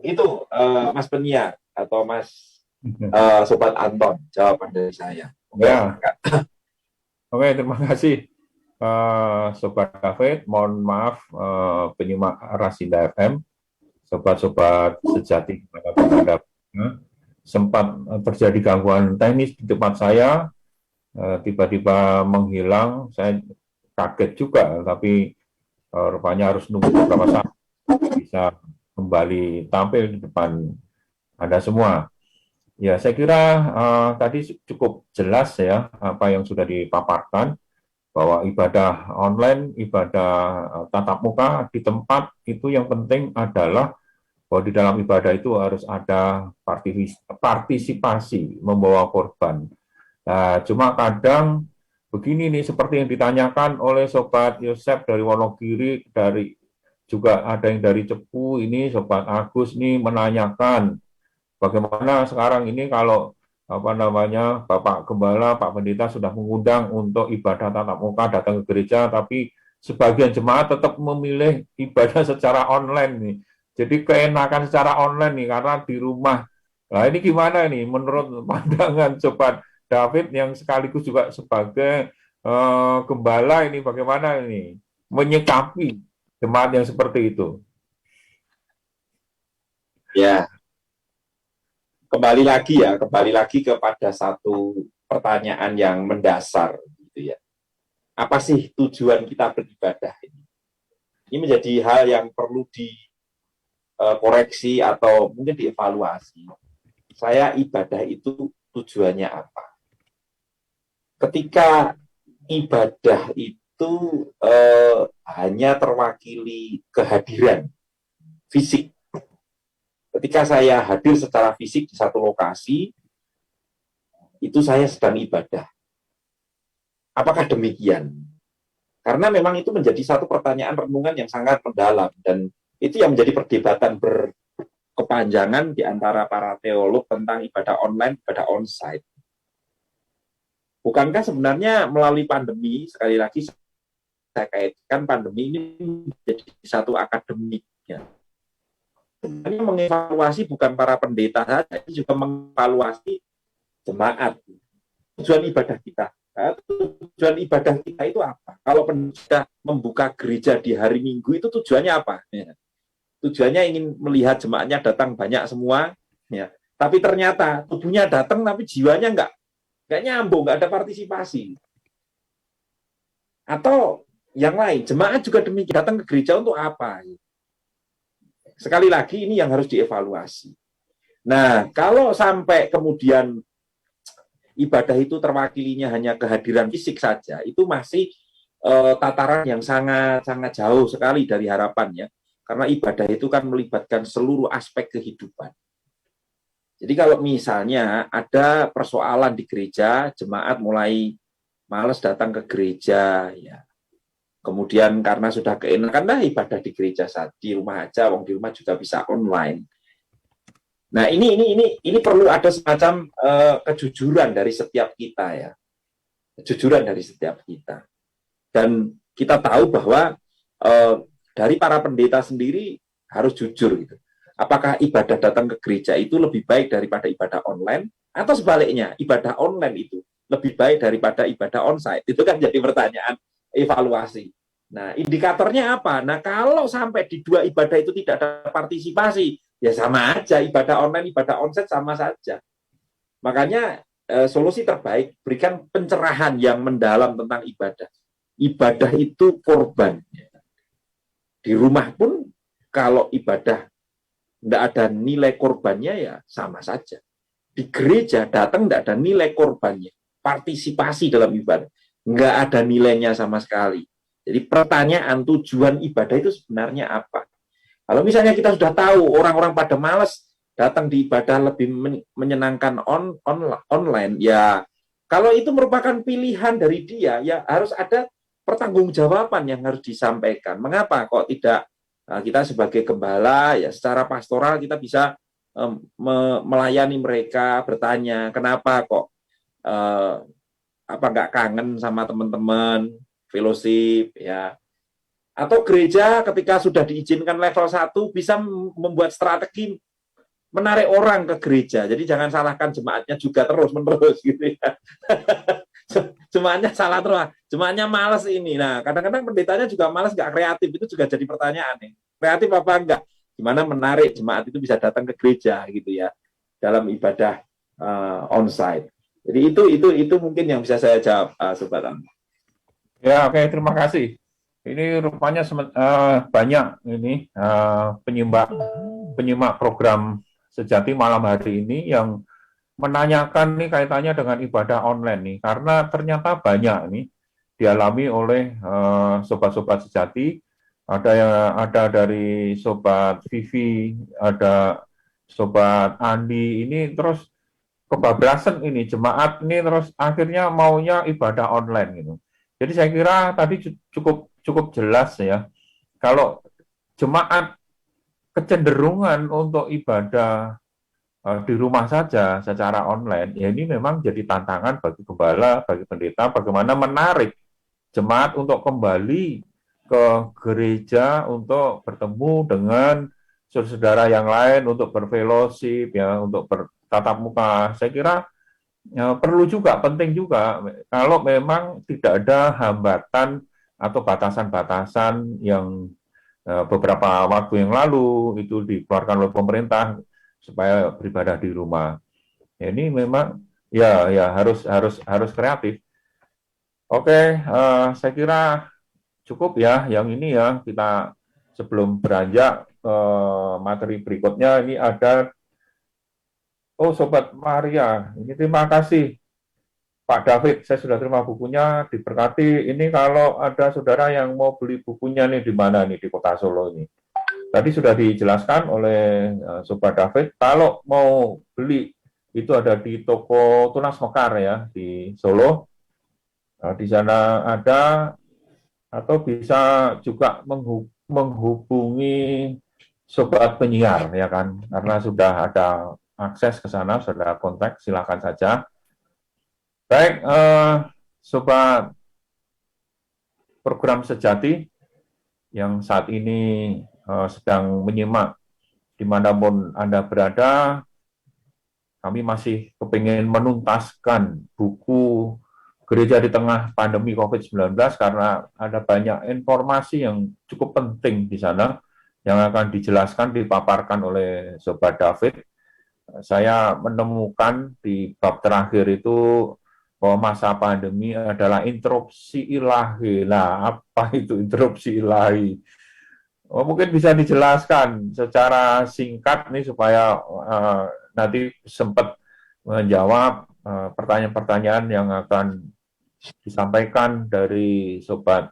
Itu Mas Penia atau Mas Sobat Anton, jawaban dari saya. Ya. Oke, terima kasih Sobat David. Mohon maaf penyimak Rasinda FM, sobat-sobat sejati sempat terjadi gangguan teknis di tempat saya, tiba-tiba menghilang. Saya kaget juga, tapi rupanya harus nunggu beberapa saat bisa kembali tampil di depan Anda semua. Ya, saya kira tadi cukup jelas ya apa yang sudah dipaparkan, bahwa ibadah online, ibadah tatap muka di tempat itu yang penting adalah bahwa di dalam ibadah itu harus ada partisipasi membawa korban. Nah, cuma kadang begini nih, seperti yang ditanyakan oleh Sobat Yosef dari Wonogiri, juga ada yang dari Cepu, ini Sobat Agus nih menanyakan, bagaimana sekarang ini kalau Bapak Gembala, Pak Pendeta sudah mengundang untuk ibadah tatap muka datang ke gereja, tapi sebagian jemaat tetap memilih ibadah secara online nih. Jadi keenakan secara online nih karena di rumah. Nah ini gimana nih menurut pandangan Sobat David yang sekaligus juga sebagai gembala ini, bagaimana ini menyikapi jemaat yang seperti itu? Ya. Kembali lagi kepada satu pertanyaan yang mendasar gitu ya. Apa sih tujuan kita beribadah ini? Ini menjadi hal yang perlu dikoreksi atau mungkin dievaluasi. Saya ibadah itu tujuannya apa? Ketika ibadah itu hanya terwakili kehadiran fisik. Ketika saya hadir secara fisik di satu lokasi, itu saya sedang ibadah. Apakah demikian? Karena memang itu menjadi satu pertanyaan renungan yang sangat mendalam, dan itu yang menjadi perdebatan berkepanjangan di antara para teolog tentang ibadah online, ibadah onsite. Bukankah sebenarnya melalui pandemi, sekali lagi saya kaitkan pandemi ini menjadi satu akademik, ya. Ini mengevaluasi bukan para pendeta saja, ini juga mengevaluasi jemaat. Tujuan ibadah kita. Nah, tujuan ibadah kita itu apa? Kalau pendeta membuka gereja di hari Minggu itu tujuannya apa? Ya. Tujuannya ingin melihat jemaatnya datang banyak semua, ya. Tapi ternyata tubuhnya datang tapi jiwanya nggak nyambung, nggak ada partisipasi. Atau yang lain, jemaat juga demikian, datang ke gereja untuk apa? Sekali lagi ini yang harus dievaluasi. Nah, kalau sampai kemudian ibadah itu terwakilinya hanya kehadiran fisik saja, itu masih tataran yang sangat jauh sekali dari harapannya. Karena ibadah itu kan melibatkan seluruh aspek kehidupan. Jadi kalau misalnya ada persoalan di gereja, jemaat mulai malas datang ke gereja, ya. Kemudian karena sudah keenakan, nah ibadah di gereja saat di rumah aja, wong di rumah juga bisa online. Nah ini perlu ada semacam kejujuran dari setiap kita, ya, kejujuran dari setiap kita. Dan kita tahu bahwa dari para pendeta sendiri harus jujur gitu. Apakah ibadah datang ke gereja itu lebih baik daripada ibadah online, atau sebaliknya ibadah online itu lebih baik daripada ibadah onsite? Itu kan jadi pertanyaan evaluasi. Nah, indikatornya apa? Nah, kalau sampai di dua ibadah itu tidak ada partisipasi, ya sama aja, ibadah online, ibadah onsite sama saja. Makanya solusi terbaik, berikan pencerahan yang mendalam tentang ibadah. Ibadah itu korban. Di rumah pun kalau ibadah tidak ada nilai korbannya, ya sama saja. Di gereja datang tidak ada nilai korbannya, partisipasi dalam ibadah, nggak ada nilainya sama sekali. Jadi pertanyaan tujuan ibadah itu sebenarnya apa? Kalau misalnya kita sudah tahu orang-orang pada malas datang di ibadah lebih menyenangkan online, ya Kalau itu merupakan pilihan dari dia, ya harus ada pertanggungjawaban yang harus disampaikan. Mengapa kok tidak kita sebagai gembala, ya secara pastoral kita bisa melayani mereka, bertanya kenapa kok apa nggak kangen sama teman-teman, fellowship, ya. Atau gereja ketika sudah diizinkan level 1 bisa membuat strategi menarik orang ke gereja. Jadi jangan salahkan jemaatnya juga terus-menerus gitu ya. Jemaatnya salah terus. Jemaatnya malas ini. Nah, kadang-kadang pendetanya juga malas, nggak kreatif. Itu juga jadi pertanyaan nih. Kreatif apa enggak? Gimana menarik jemaat itu bisa datang ke gereja gitu ya dalam ibadah onsite. Jadi itu mungkin yang bisa saya jawab, Sobat Anto. Ya, oke, terima kasih. Ini rupanya banyak ini penyimak program Sejati malam hari ini yang menanyakan nih kaitannya dengan ibadah online nih, karena ternyata banyak nih dialami oleh sobat-sobat sejati. Ada dari sobat Vivi, ada sobat Andi, ini terus kebablasan ini jemaat ini terus akhirnya maunya ibadah online gitu. Jadi saya kira tadi cukup jelas ya, kalau jemaat kecenderungan untuk ibadah di rumah saja secara online, ya ini memang jadi tantangan bagi gembala, bagi pendeta, bagaimana menarik jemaat untuk kembali ke gereja untuk bertemu dengan saudara-saudara yang lain, untuk berfellowship, ya, untuk bertatap muka. Saya kira ya, perlu juga, penting juga, kalau memang tidak ada hambatan atau batasan-batasan yang beberapa waktu yang lalu itu dikeluarkan oleh pemerintah supaya beribadah di rumah. Ya, ini memang ya harus kreatif. Oke, saya kira cukup ya yang ini ya, kita sebelum beranjak ke materi berikutnya. Ini ada Sobat Maria, ini terima kasih Pak David, saya sudah terima bukunya, diberkati. Ini kalau ada saudara yang mau beli bukunya nih di mana nih di Kota Solo ini. Tadi sudah dijelaskan oleh Sobat David, kalau mau beli itu ada di toko Tunas Mekar ya di Solo. Di sana ada, atau bisa juga menghubungi Sobat Penyiar ya kan, karena sudah ada akses ke sana, sudah kontak, silakan saja. Baik, Sobat program Sejati yang saat ini sedang menyimak dimanapun Anda berada, kami masih kepingin menuntaskan buku Gereja di Tengah Pandemi COVID-19 karena ada banyak informasi yang cukup penting di sana yang akan dijelaskan, dipaparkan oleh Sobat David. Saya menemukan di bab terakhir itu bahwa masa pandemi adalah interupsi ilahi. Nah, apa itu interupsi ilahi? Mungkin bisa dijelaskan secara singkat nih supaya nanti sempat menjawab pertanyaan-pertanyaan yang akan disampaikan dari Sobat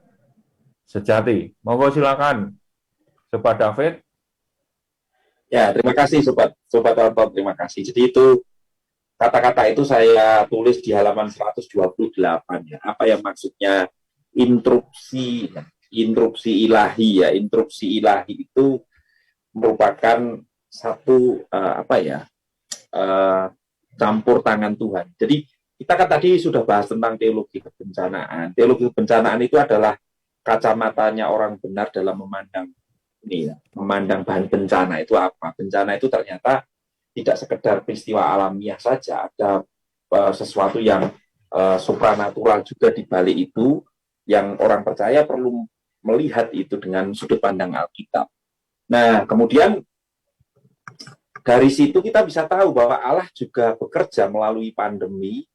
Sejati. Monggo silakan, Sobat David. Ya, terima kasih Sobat Anton, terima kasih. Jadi itu kata-kata itu saya tulis di halaman 128 ya. Apa yang maksudnya interupsi ilahi ya. Interupsi ilahi itu merupakan satu campur tangan Tuhan. Jadi kita kan tadi sudah bahas tentang teologi kebencanaan. Teologi kebencanaan itu adalah kacamatanya orang benar dalam memandang bahan bencana itu apa. Bencana itu ternyata tidak sekedar peristiwa alamiah saja, ada sesuatu yang supranatural juga di balik itu, yang orang percaya perlu melihat itu dengan sudut pandang Alkitab. Nah, kemudian dari situ kita bisa tahu bahwa Allah juga bekerja melalui pandemi,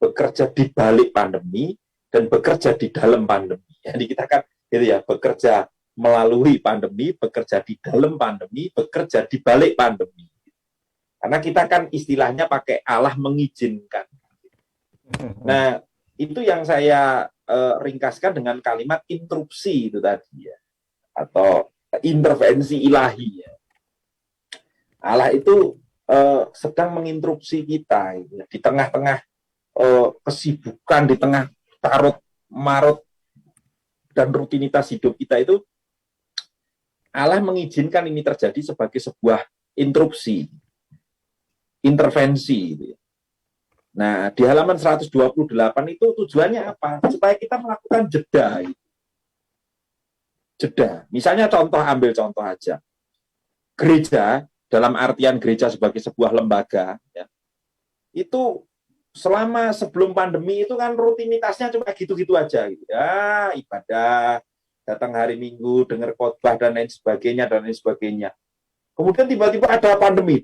bekerja di balik pandemi, dan bekerja di dalam pandemi. Jadi kita kan gitu ya, bekerja melalui pandemi, bekerja di dalam pandemi, bekerja di balik pandemi. Karena kita kan istilahnya pakai Allah mengizinkan. Nah, itu yang saya ringkaskan dengan kalimat interupsi itu tadi ya, atau intervensi ilahi ya. Allah itu sedang menginterupsi kita ya, di tengah-tengah kesibukan di tengah tarut marut dan rutinitas hidup kita itu, Allah mengizinkan ini terjadi sebagai sebuah interupsi, intervensi. Gitu ya. Nah, di halaman 128 itu tujuannya apa? Supaya kita melakukan jeda. Gitu. Jeda. Misalnya ambil contoh aja. Gereja, dalam artian gereja sebagai sebuah lembaga, ya, itu selama sebelum pandemi itu kan rutinitasnya cuma gitu-gitu aja. Gitu. Ya, ibadah, datang hari Minggu, dengar khotbah, dan lain sebagainya. Kemudian tiba-tiba ada pandemi,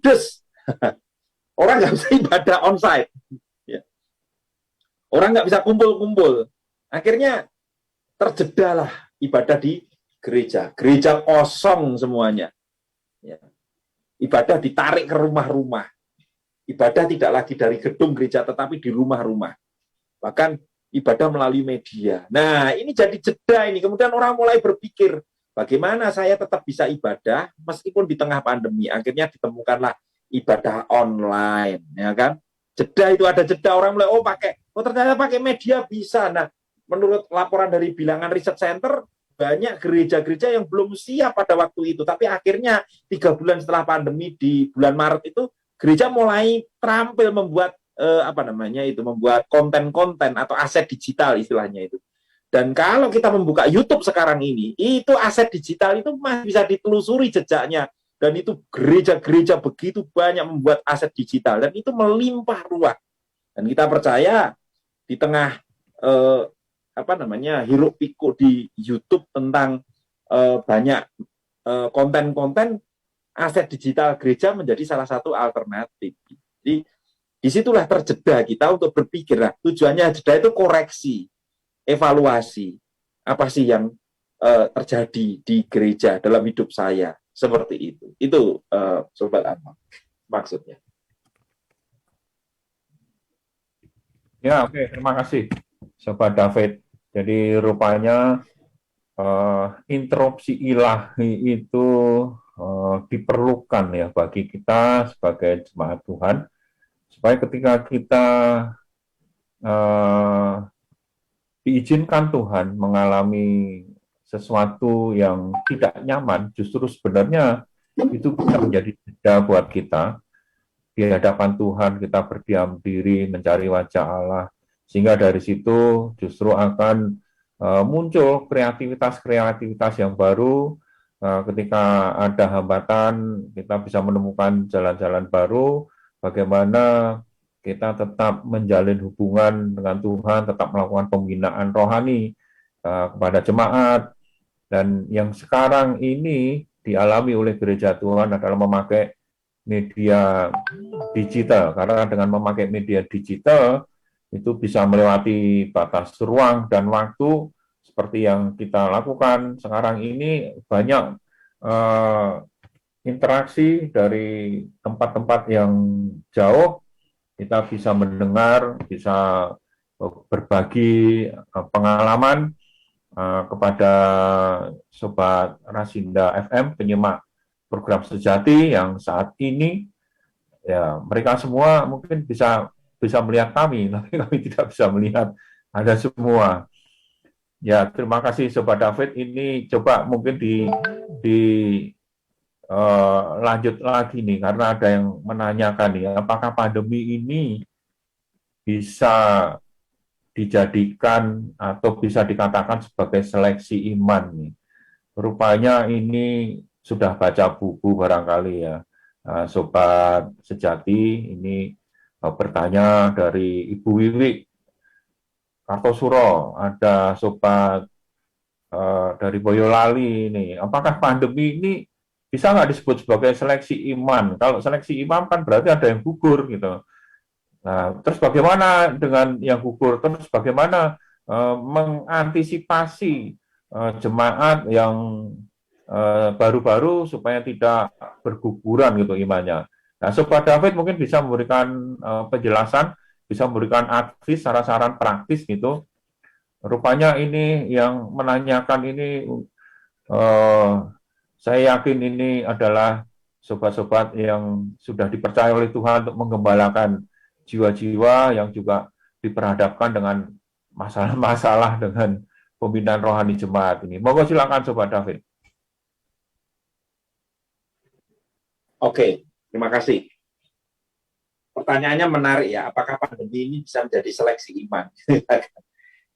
orang nggak bisa ibadah onsite. Ya. Orang nggak bisa kumpul-kumpul. Akhirnya terjedalah ibadah di gereja. Gereja kosong semuanya. Ya. Ibadah ditarik ke rumah-rumah. Ibadah tidak lagi dari gedung gereja, tetapi di rumah-rumah. Bahkan ibadah melalui media. Nah, ini jadi jeda ini. Kemudian orang mulai berpikir, bagaimana saya tetap bisa ibadah meskipun di tengah pandemi. Akhirnya ditemukanlah ibadah online, ya kan? Jeda itu ada jeda, orang mulai ternyata pakai media bisa. Nah, menurut laporan dari Bilangan Research Center, banyak gereja-gereja yang belum siap pada waktu itu. Tapi akhirnya 3 bulan setelah pandemi di bulan Maret itu, gereja mulai terampil membuat membuat konten-konten atau aset digital istilahnya itu. Dan kalau kita membuka YouTube sekarang ini, itu aset digital itu masih bisa ditelusuri jejaknya. Dan itu gereja-gereja begitu banyak membuat aset digital dan itu melimpah ruah. Dan kita percaya di tengah hiruk pikuk di YouTube tentang banyak konten-konten, aset digital gereja menjadi salah satu alternatif. Jadi disitulah terjeda kita untuk berpikir. Nah, tujuannya jeda itu koreksi, evaluasi. Apa sih yang terjadi di gereja dalam hidup saya? Seperti itu. Itu Sobat Anwar maksudnya. Ya, oke. Terima kasih, Sobat David. Jadi rupanya interupsi ilahi itu diperlukan ya bagi kita sebagai jemaat Tuhan, supaya ketika kita diizinkan Tuhan mengalami sesuatu yang tidak nyaman, justru sebenarnya itu bisa menjadi jeda buat kita. Di hadapan Tuhan kita berdiam diri, mencari wajah Allah, sehingga dari situ justru akan muncul kreativitas yang baru. Ketika ada hambatan, kita bisa menemukan jalan-jalan baru, bagaimana kita tetap menjalin hubungan dengan Tuhan, tetap melakukan pembinaan rohani kepada jemaat. Dan yang sekarang ini dialami oleh gereja Tuhan adalah memakai media digital, karena dengan memakai media digital itu bisa melewati batas ruang dan waktu seperti yang kita lakukan sekarang ini. Banyak interaksi dari tempat-tempat yang jauh, kita bisa mendengar, bisa berbagi pengalaman kepada Sobat Rasinda FM, penyimak program Sejati yang saat ini, ya mereka semua mungkin bisa melihat kami, tapi kami tidak bisa melihat Anda semua. Ya, terima kasih Sobat David. Ini coba mungkin lanjut lagi nih, karena ada yang menanyakan nih, apakah pandemi ini bisa dijadikan atau bisa dikatakan sebagai seleksi iman nih. Rupanya ini sudah baca buku barangkali ya, Sobat Sejati. Ini bertanya dari Ibu Wiwi Kartosuro, ada Sobat dari Boyolali ini. Apakah pandemi ini bisa nggak disebut sebagai seleksi iman? Kalau seleksi iman kan berarti ada yang gugur gitu. Nah, terus bagaimana dengan yang gugur? Terus bagaimana mengantisipasi jemaat yang baru-baru supaya tidak berguguran gitu imannya? Nah, Sobat David mungkin bisa memberikan penjelasan, bisa memberikan advies, saran-saran praktis gitu. Rupanya ini yang menanyakan ini, saya yakin ini adalah sobat-sobat yang sudah dipercaya oleh Tuhan untuk menggembalakan jiwa-jiwa yang juga diperhadapkan dengan masalah-masalah dengan pembinaan rohani jemaat ini. Monggo silakan Sobat David. Oke, terima kasih. Pertanyaannya menarik ya, apakah pandemi ini bisa menjadi seleksi iman?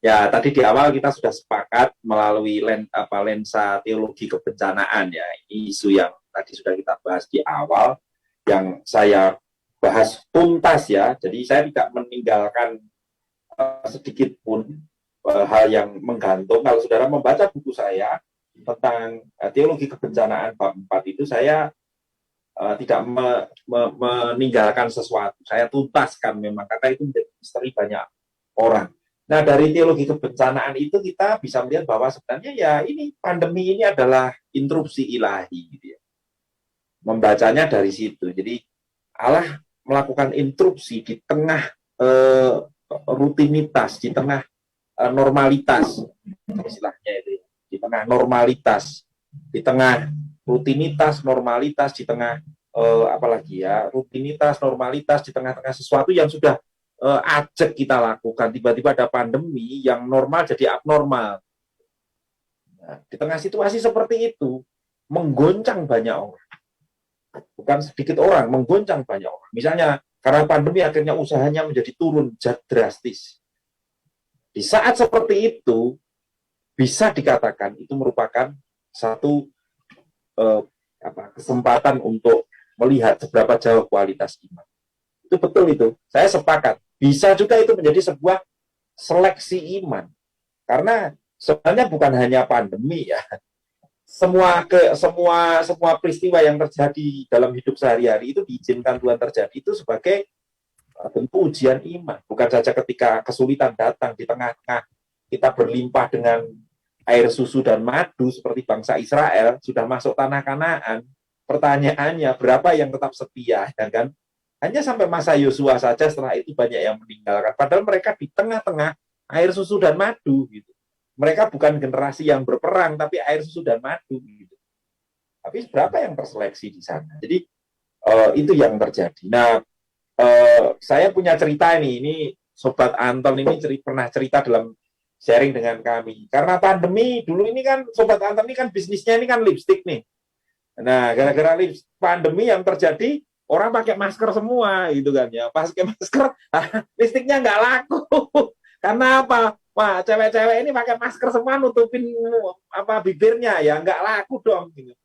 Ya, tadi di awal kita sudah sepakat melalui lensa teologi kebencanaan ya. Ini isu yang tadi sudah kita bahas di awal, yang saya bahas tuntas ya. Jadi saya tidak meninggalkan sedikit pun hal yang menggantung. Kalau saudara membaca buku saya tentang teologi kebencanaan bab 4 itu, saya tidak meninggalkan sesuatu. Saya tuntaskan memang, karena itu menjadi misteri banyak orang. Nah, dari teologi kebencanaan itu kita bisa melihat bahwa sebenarnya ya ini pandemi ini adalah interupsi ilahi gitu ya. Membacanya dari situ. Jadi Allah melakukan interupsi di tengah rutinitas, di tengah normalitas, istilahnya itu ya. Di tengah normalitas, di tengah rutinitas, normalitas, di tengah apalagi ya, rutinitas, normalitas, di tengah-tengah sesuatu yang sudah ajak kita lakukan, tiba-tiba ada pandemi yang normal jadi abnormal. Nah, di tengah situasi seperti itu, menggoncang banyak orang. Bukan sedikit orang, menggoncang banyak orang. Misalnya, karena pandemi akhirnya usahanya menjadi turun drastis. Di saat seperti itu, bisa dikatakan itu merupakan satu kesempatan untuk melihat seberapa jauh kualitas iman. Itu betul itu. Saya sepakat. Bisa juga itu menjadi sebuah seleksi iman. Karena sebenarnya bukan hanya pandemi ya. Semua peristiwa yang terjadi dalam hidup sehari-hari itu diizinkan Tuhan terjadi itu sebagai bentuk ujian iman. Bukan saja ketika kesulitan datang di tengah-tengah kita berlimpah dengan air susu dan madu seperti bangsa Israel sudah masuk tanah Kanaan. Pertanyaannya berapa yang tetap setia, ya kan? Hanya sampai masa Yosua saja, setelah itu banyak yang meninggalkan. Padahal mereka di tengah-tengah air susu dan madu gitu. Mereka bukan generasi yang berperang, tapi air susu dan madu gitu. Tapi berapa yang terseleksi di sana? Jadi itu yang terjadi. Nah, saya punya cerita ini Sobat Anton ini pernah cerita dalam sharing dengan kami. Karena pandemi dulu ini kan Sobat Anton ini kan bisnisnya ini kan lipstik nih. Nah, gara-gara pandemi yang terjadi, orang pakai masker semua gitu kan ya. Pas pakai masker, lipstiknya nggak laku. Karena apa? Wah, cewek-cewek ini pakai masker semua nutupin bibirnya ya, nggak laku dong gitu.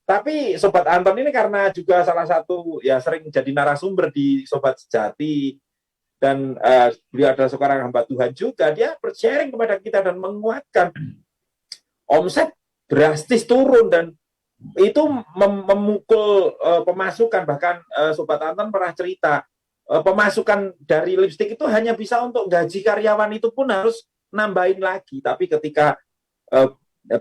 Tapi Sobat Anton ini karena juga salah satu ya sering jadi narasumber di Sobat Sejati, dan beliau adalah seorang hamba Tuhan juga, dia bersharing kepada kita dan menguatkan omset drastis turun, dan itu memukul pemasukan. Bahkan Sobat Anton pernah cerita pemasukan dari lipstik itu hanya bisa untuk gaji karyawan, itu pun harus nambahin lagi. Tapi ketika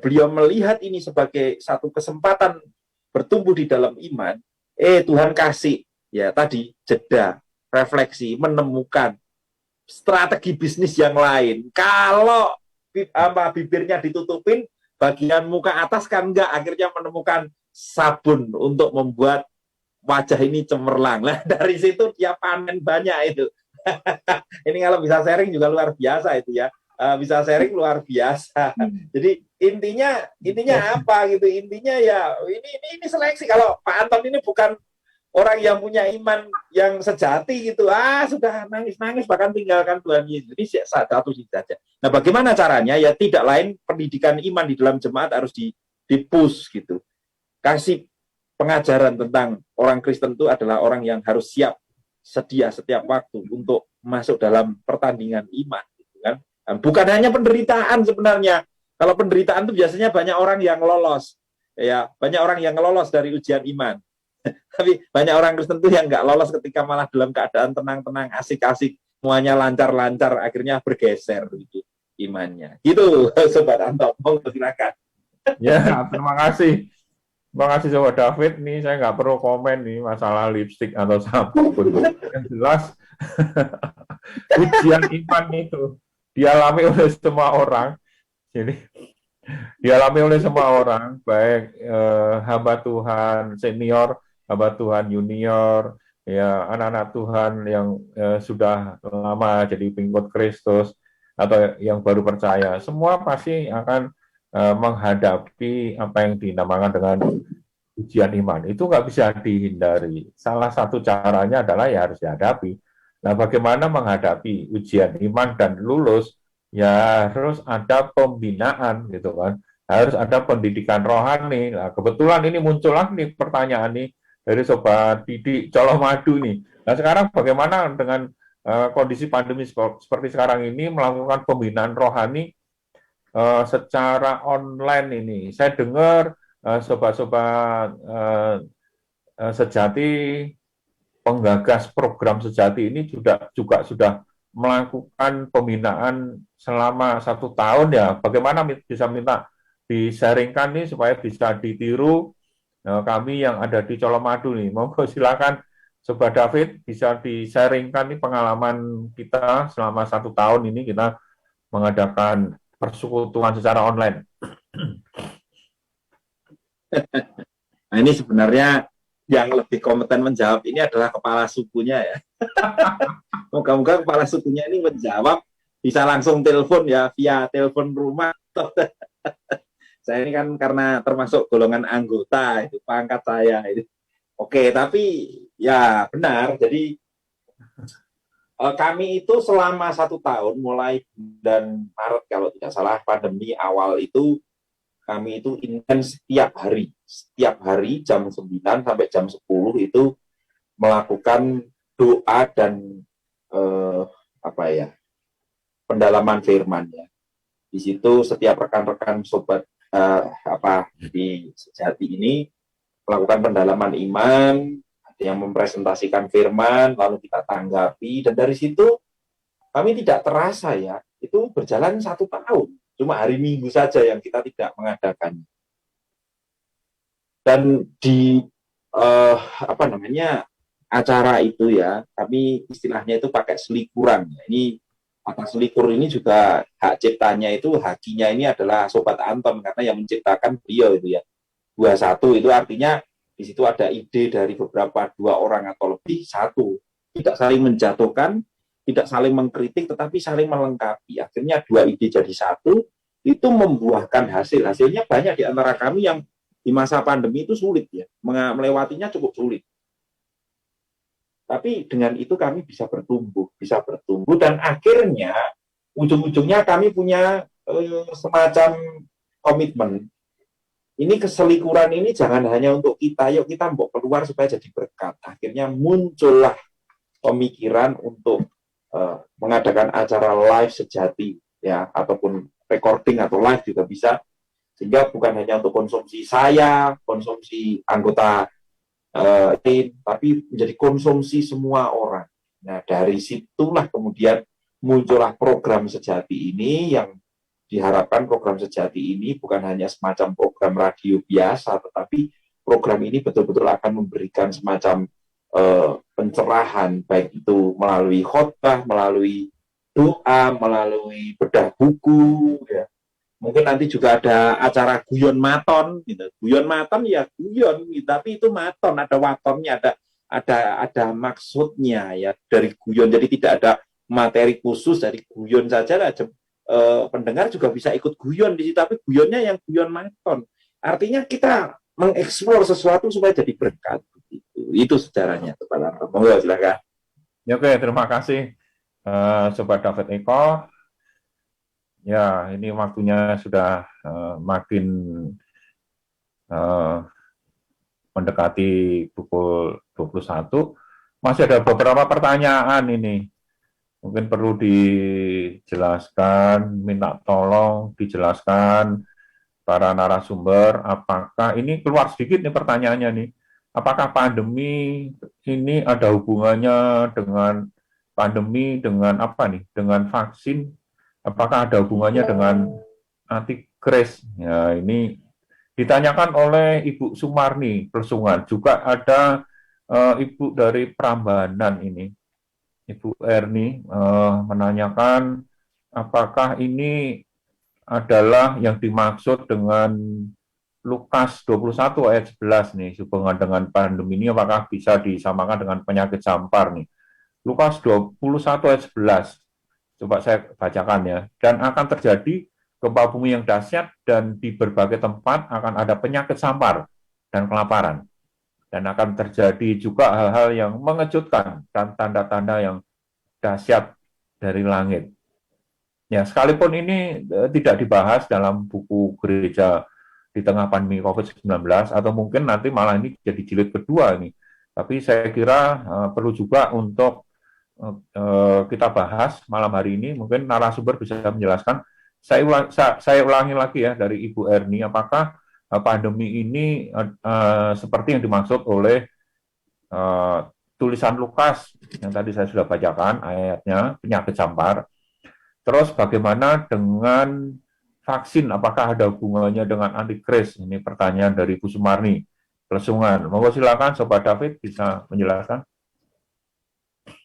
beliau melihat ini sebagai satu kesempatan bertumbuh di dalam iman, Tuhan kasih ya tadi jeda, refleksi, menemukan strategi bisnis yang lain. Kalau bibirnya ditutupin, bagian muka atas kan enggak, akhirnya menemukan sabun untuk membuat wajah ini cemerlang. Nah, dari situ dia panen banyak itu. Ini kalau bisa sharing juga luar biasa itu ya. Bisa sharing luar biasa. Jadi intinya apa gitu? Intinya ya ini seleksi. Kalau Pak Anton ini bukan orang yang punya iman yang sejati gitu, sudah nangis-nangis bahkan tinggalkan Tuhan Yesus. Ini satu saja. Nah, bagaimana caranya? Ya tidak lain, pendidikan iman di dalam jemaat harus di-push gitu. Kasih pengajaran tentang orang Kristen itu adalah orang yang harus siap, sedia setiap waktu untuk masuk dalam pertandingan iman gitu kan. Bukan hanya penderitaan sebenarnya. Kalau penderitaan itu biasanya banyak orang yang lolos. Ya, banyak orang yang lolos dari ujian iman. Tapi banyak orang Kristen itu yang nggak lolos ketika malah dalam keadaan tenang-tenang, asik-asik, semuanya lancar-lancar, akhirnya bergeser gitu imannya. Gitu, Sobat Anton, silakan. Ya, terima kasih. Terima kasih Sobat David. Nih saya nggak perlu komen nih masalah lipstik atau sabun. Yang jelas ujian iman itu dialami oleh semua orang. Jadi dialami oleh semua orang, baik hamba Tuhan senior, hamba Tuhan junior, ya anak-anak Tuhan yang sudah lama jadi pengikut Kristus atau yang baru percaya, semua pasti akan menghadapi apa yang dinamakan dengan ujian iman. Itu nggak bisa dihindari. Salah satu caranya adalah ya harus dihadapi. Nah, bagaimana menghadapi ujian iman dan lulus? Ya harus ada pembinaan gitu kan. Harus ada pendidikan rohani. Nah, kebetulan ini muncul lagi nih pertanyaan nih dari Sobat Didik Colomadu nih. Nah, sekarang bagaimana dengan kondisi pandemi seperti sekarang ini melakukan pembinaan rohani secara online ini? Saya dengar sobat-sobat sejati, penggagas program sejati ini juga sudah melakukan pembinaan selama 1 tahun ya. Bagaimana bisa minta disaringkan nih supaya bisa ditiru kami yang ada di Colomadu nih. Monggo silakan Sobat David bisa disaringkan nih pengalaman kita selama 1 tahun ini kita mengadakan persekutuan secara online. Nah, ini sebenarnya yang lebih kompeten menjawab ini adalah kepala sukunya ya. Moga-moga kepala sukunya ini menjawab, bisa langsung telepon ya, via telepon rumah. Saya ini kan karena termasuk golongan anggota, itu pangkat saya. Itu. Oke, tapi ya benar, jadi kami itu selama 1 tahun, mulai bulan Maret kalau tidak salah, pandemi awal itu, kami itu intens setiap hari jam 9 sampai jam 10 itu melakukan doa dan pendalaman firman ya. Di situ setiap rekan-rekan sobat di sejati ini melakukan pendalaman iman, ada yang mempresentasikan firman, lalu kita tanggapi, dan dari situ kami tidak terasa ya, itu berjalan 1 tahun. Cuma hari Minggu saja yang kita tidak mengadakan. Dan di acara itu ya, kami istilahnya itu pakai selikuran. Ini kata selikur ini juga hak ciptanya itu, hakinya ini adalah Sobat Anton karena yang menciptakan beliau itu ya. 21 itu artinya di situ ada ide dari beberapa 2 orang atau lebih, satu. Tidak saling menjatuhkan, tidak saling mengkritik, tetapi saling melengkapi. Akhirnya 2 ide jadi satu, itu membuahkan hasil. Hasilnya banyak di antara kami yang di masa pandemi itu sulit ya, melewatinya cukup sulit. Tapi dengan itu kami bisa bertumbuh, dan akhirnya ujung-ujungnya kami punya semacam komitmen. Ini keselikuran ini jangan hanya untuk kita, yuk kita mau keluar supaya jadi berkat. Akhirnya muncullah pemikiran untuk mengadakan acara live sejati ya, ataupun recording atau live juga bisa, sehingga bukan hanya untuk konsumsi saya, konsumsi anggota tapi menjadi konsumsi semua orang. Nah, dari situlah kemudian muncullah program sejati ini, yang diharapkan program sejati ini bukan hanya semacam program radio biasa, tetapi program ini betul-betul akan memberikan semacam pencerahan, baik itu melalui khotbah, melalui doa, melalui bedah buku, ya. Mungkin nanti juga ada acara guyon maton, gitu. Guyon maton ya guyon, gitu. Tapi itu maton, ada watonnya, ada maksudnya ya dari guyon. Jadi tidak ada materi khusus dari guyon saja, pendengar juga bisa ikut guyon di situ, tapi guyonnya yang guyon maton. Artinya kita mengeksplor sesuatu supaya jadi berkat. Itu sejarahnya, Sobat. Monggo silakan. Ya, oke, terima kasih Sobat David Eko. Ya, ini waktunya sudah makin mendekati pukul 21. Masih ada beberapa pertanyaan ini. Mungkin perlu dijelaskan, minta tolong dijelaskan para narasumber, apakah ini keluar sedikit nih pertanyaannya nih. Apakah pandemi ini ada hubungannya dengan pandemi, dengan apa nih? Dengan vaksin? Apakah ada hubungannya dengan antikris? Ya, ini ditanyakan oleh Ibu Sumarni Persungan. Juga ada Ibu dari Prambanan ini, Ibu Erni, menanyakan apakah ini adalah yang dimaksud dengan Lukas 21 ayat 11 nih, hubungan dengan pandemi ini apakah bisa disamakan dengan penyakit sampar nih. Lukas 21 ayat 11, coba saya bacakan ya. Dan akan terjadi gempa bumi yang dahsyat dan di berbagai tempat akan ada penyakit sampar dan kelaparan. Dan akan terjadi juga hal-hal yang mengejutkan dan tanda-tanda yang dahsyat dari langit. Ya, sekalipun ini tidak dibahas dalam buku gereja di tengah pandemi COVID-19, atau mungkin nanti malah ini jadi jilid kedua ini. Tapi saya kira perlu juga untuk kita bahas malam hari ini. Mungkin narasumber bisa menjelaskan. Saya ulangi lagi ya dari Ibu Erni, apakah pandemi ini seperti yang dimaksud oleh tulisan Lukas yang tadi saya sudah bacakan ayatnya, penyakit sampar. Terus bagaimana dengan vaksin? Apakah ada hubungannya dengan antikris? Ini pertanyaan dari Bu Sumarni, Lesungan. Monggo silakan Sobat David bisa menjelaskan.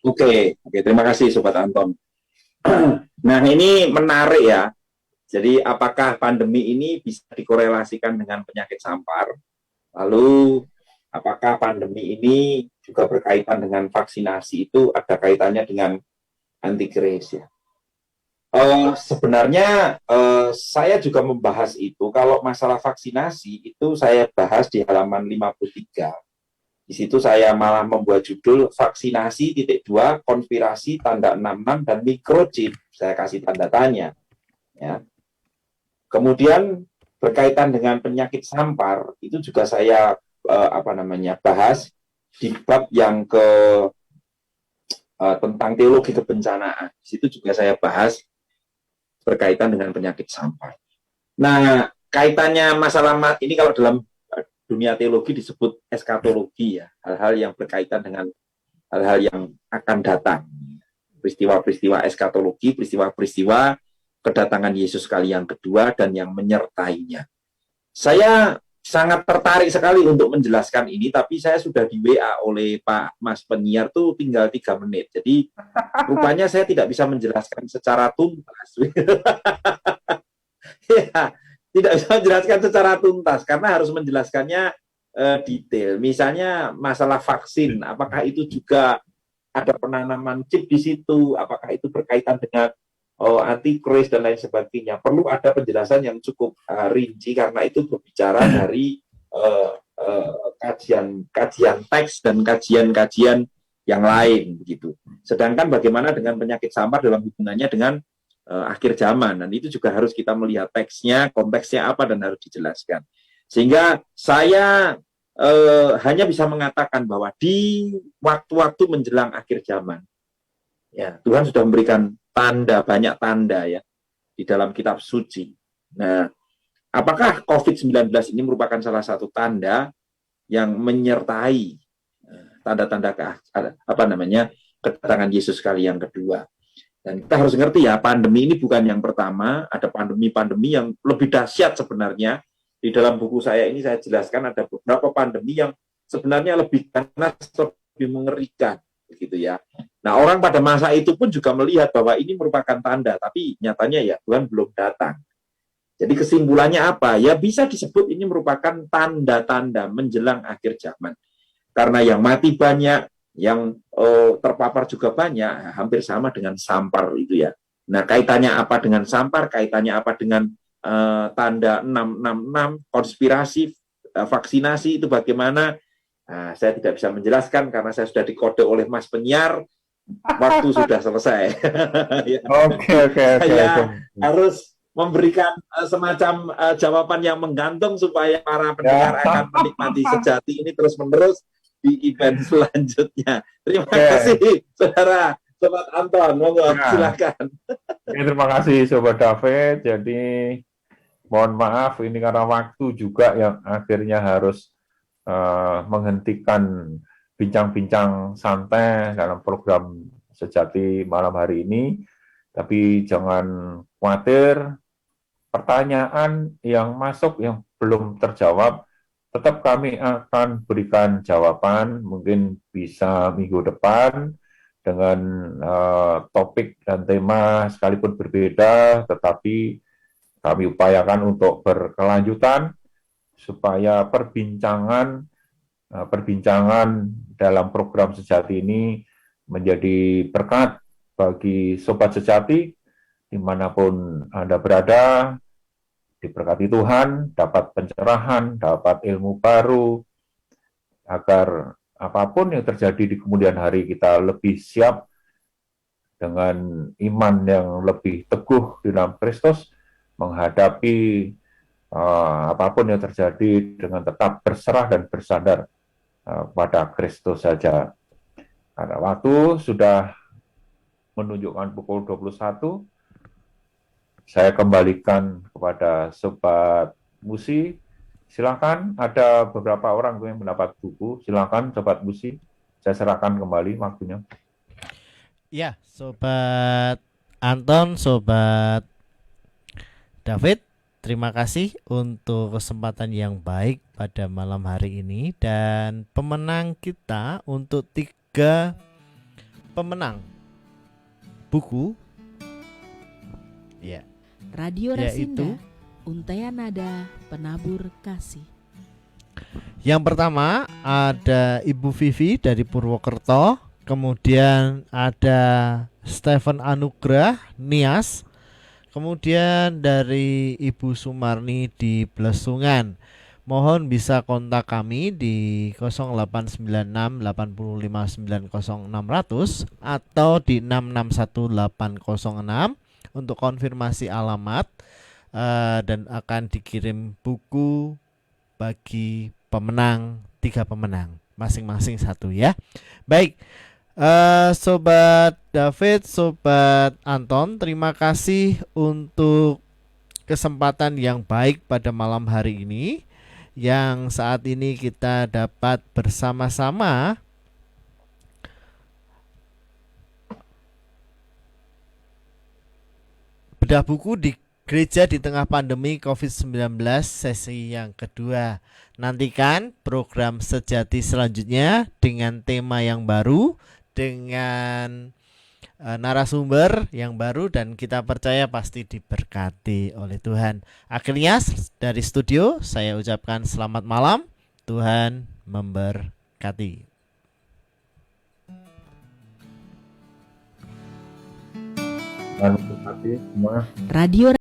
Oke, terima kasih Sobat Anton. Nah, ini menarik ya. Jadi apakah pandemi ini bisa dikorelasikan dengan penyakit sampar? Lalu apakah pandemi ini juga berkaitan dengan vaksinasi, itu ada kaitannya dengan antikris ya? Sebenarnya saya juga membahas itu. Kalau masalah vaksinasi itu saya bahas di halaman 53. Di situ saya malah membuat judul vaksinasi .2 konspirasi tanda 66 dan microchip. Saya kasih tanda tanya. Ya. Kemudian berkaitan dengan penyakit sampar itu juga saya bahas di bab yang tentang teologi kebencanaan. Di situ juga saya bahas berkaitan dengan penyakit sampar. Nah, kaitannya masalah ini kalau dalam dunia teologi disebut eskatologi ya, hal-hal yang berkaitan dengan hal-hal yang akan datang. Peristiwa-peristiwa eskatologi, peristiwa-peristiwa kedatangan Yesus kali yang kedua dan yang menyertainya. Saya sangat tertarik sekali untuk menjelaskan ini, tapi saya sudah di WA oleh Pak Mas penyiar tuh tinggal 3 menit. Jadi rupanya saya tidak bisa menjelaskan secara tuntas. Ya, tidak bisa menjelaskan secara tuntas karena harus menjelaskannya detail. Misalnya masalah vaksin, apakah itu juga ada penanaman chip di situ? Apakah itu berkaitan dengan antikris dan lain sebagainya? Perlu ada penjelasan yang cukup rinci karena itu berbicara dari kajian teks dan kajian-kajian yang lain begitu. Sedangkan bagaimana dengan penyakit sampar dalam hubungannya dengan akhir zaman, dan itu juga harus kita melihat teksnya, konteksnya apa dan harus dijelaskan. Sehingga saya hanya bisa mengatakan bahwa di waktu-waktu menjelang akhir zaman, ya Tuhan sudah memberikan tanda, banyak tanda ya di dalam kitab suci. Nah, apakah COVID-19 ini merupakan salah satu tanda yang menyertai tanda-tanda kedatangan Yesus kali yang kedua? Dan kita harus ngerti ya, pandemi ini bukan yang pertama, ada pandemi-pandemi yang lebih dahsyat sebenarnya. Di dalam buku saya ini saya jelaskan ada beberapa pandemi yang sebenarnya lebih ganas, lebih mengerikan, begitu ya. Nah, orang pada masa itu pun juga melihat bahwa ini merupakan tanda, tapi nyatanya ya Tuhan belum datang. Jadi kesimpulannya apa? Ya bisa disebut ini merupakan tanda-tanda menjelang akhir zaman. Karena yang mati banyak, yang terpapar juga banyak, hampir sama dengan sampar itu ya. Nah, kaitannya apa dengan sampar? Kaitannya apa dengan tanda 666, konspirasi, vaksinasi itu bagaimana? Nah, saya tidak bisa menjelaskan karena saya sudah dikode oleh Mas penyiar. Waktu sudah selesai. Oke. Saya harus memberikan semacam jawaban yang menggantung supaya para pendengar akan menikmati sejati ini terus-menerus di event selanjutnya. Terima kasih, Saudara Sobat Anton. Monggo, silakan. Terima kasih Sobat David. Jadi mohon maaf ini karena waktu juga yang akhirnya harus menghentikan bincang-bincang santai dalam program Sejati malam hari ini. Tapi jangan khawatir, pertanyaan yang masuk yang belum terjawab tetap kami akan berikan jawaban, mungkin bisa minggu depan dengan topik dan tema sekalipun berbeda, tetapi kami upayakan untuk berkelanjutan supaya perbincangan dalam program Sejati ini menjadi berkat bagi Sobat Sejati dimanapun Anda berada, diberkati Tuhan, dapat pencerahan, dapat ilmu baru, agar apapun yang terjadi di kemudian hari kita lebih siap dengan iman yang lebih teguh di dalam Kristus, menghadapi apapun yang terjadi dengan tetap berserah dan bersandar pada Kristus saja. Karena waktu sudah menunjukkan pukul 21, saya kembalikan kepada Sobat Musi. Silakan, ada beberapa orang yang mendapat buku. Silakan Sobat Musi, saya serahkan kembali waktunya. Ya, Sobat Anton, Sobat David, terima kasih untuk kesempatan yang baik pada malam hari ini. Dan pemenang kita untuk 3 pemenang buku, ya, Radio yaitu Rasinda, Untaian Nada Penabur Kasih. yang pertama ada Ibu Vivi dari Purwokerto, kemudian ada Stephen Anugrah Nias, kemudian dari Ibu Sumarni di Blesungan. Mohon bisa kontak kami di 0896 85 90600 atau di 661806 untuk konfirmasi alamat, dan akan dikirim buku bagi pemenang, 3 pemenang, masing-masing 1 ya. Baik, Sobat David, Sobat Anton, terima kasih untuk kesempatan yang baik pada malam hari ini, yang saat ini kita dapat bersama-sama bedah buku di Gereja di Tengah Pandemi COVID-19 sesi yang kedua. Nantikan program Sejati selanjutnya dengan tema yang baru, dengan narasumber yang baru, dan kita percaya pasti diberkati oleh Tuhan. Akhirnya dari studio saya ucapkan selamat malam, Tuhan memberkati. Dan berkati semua. Radio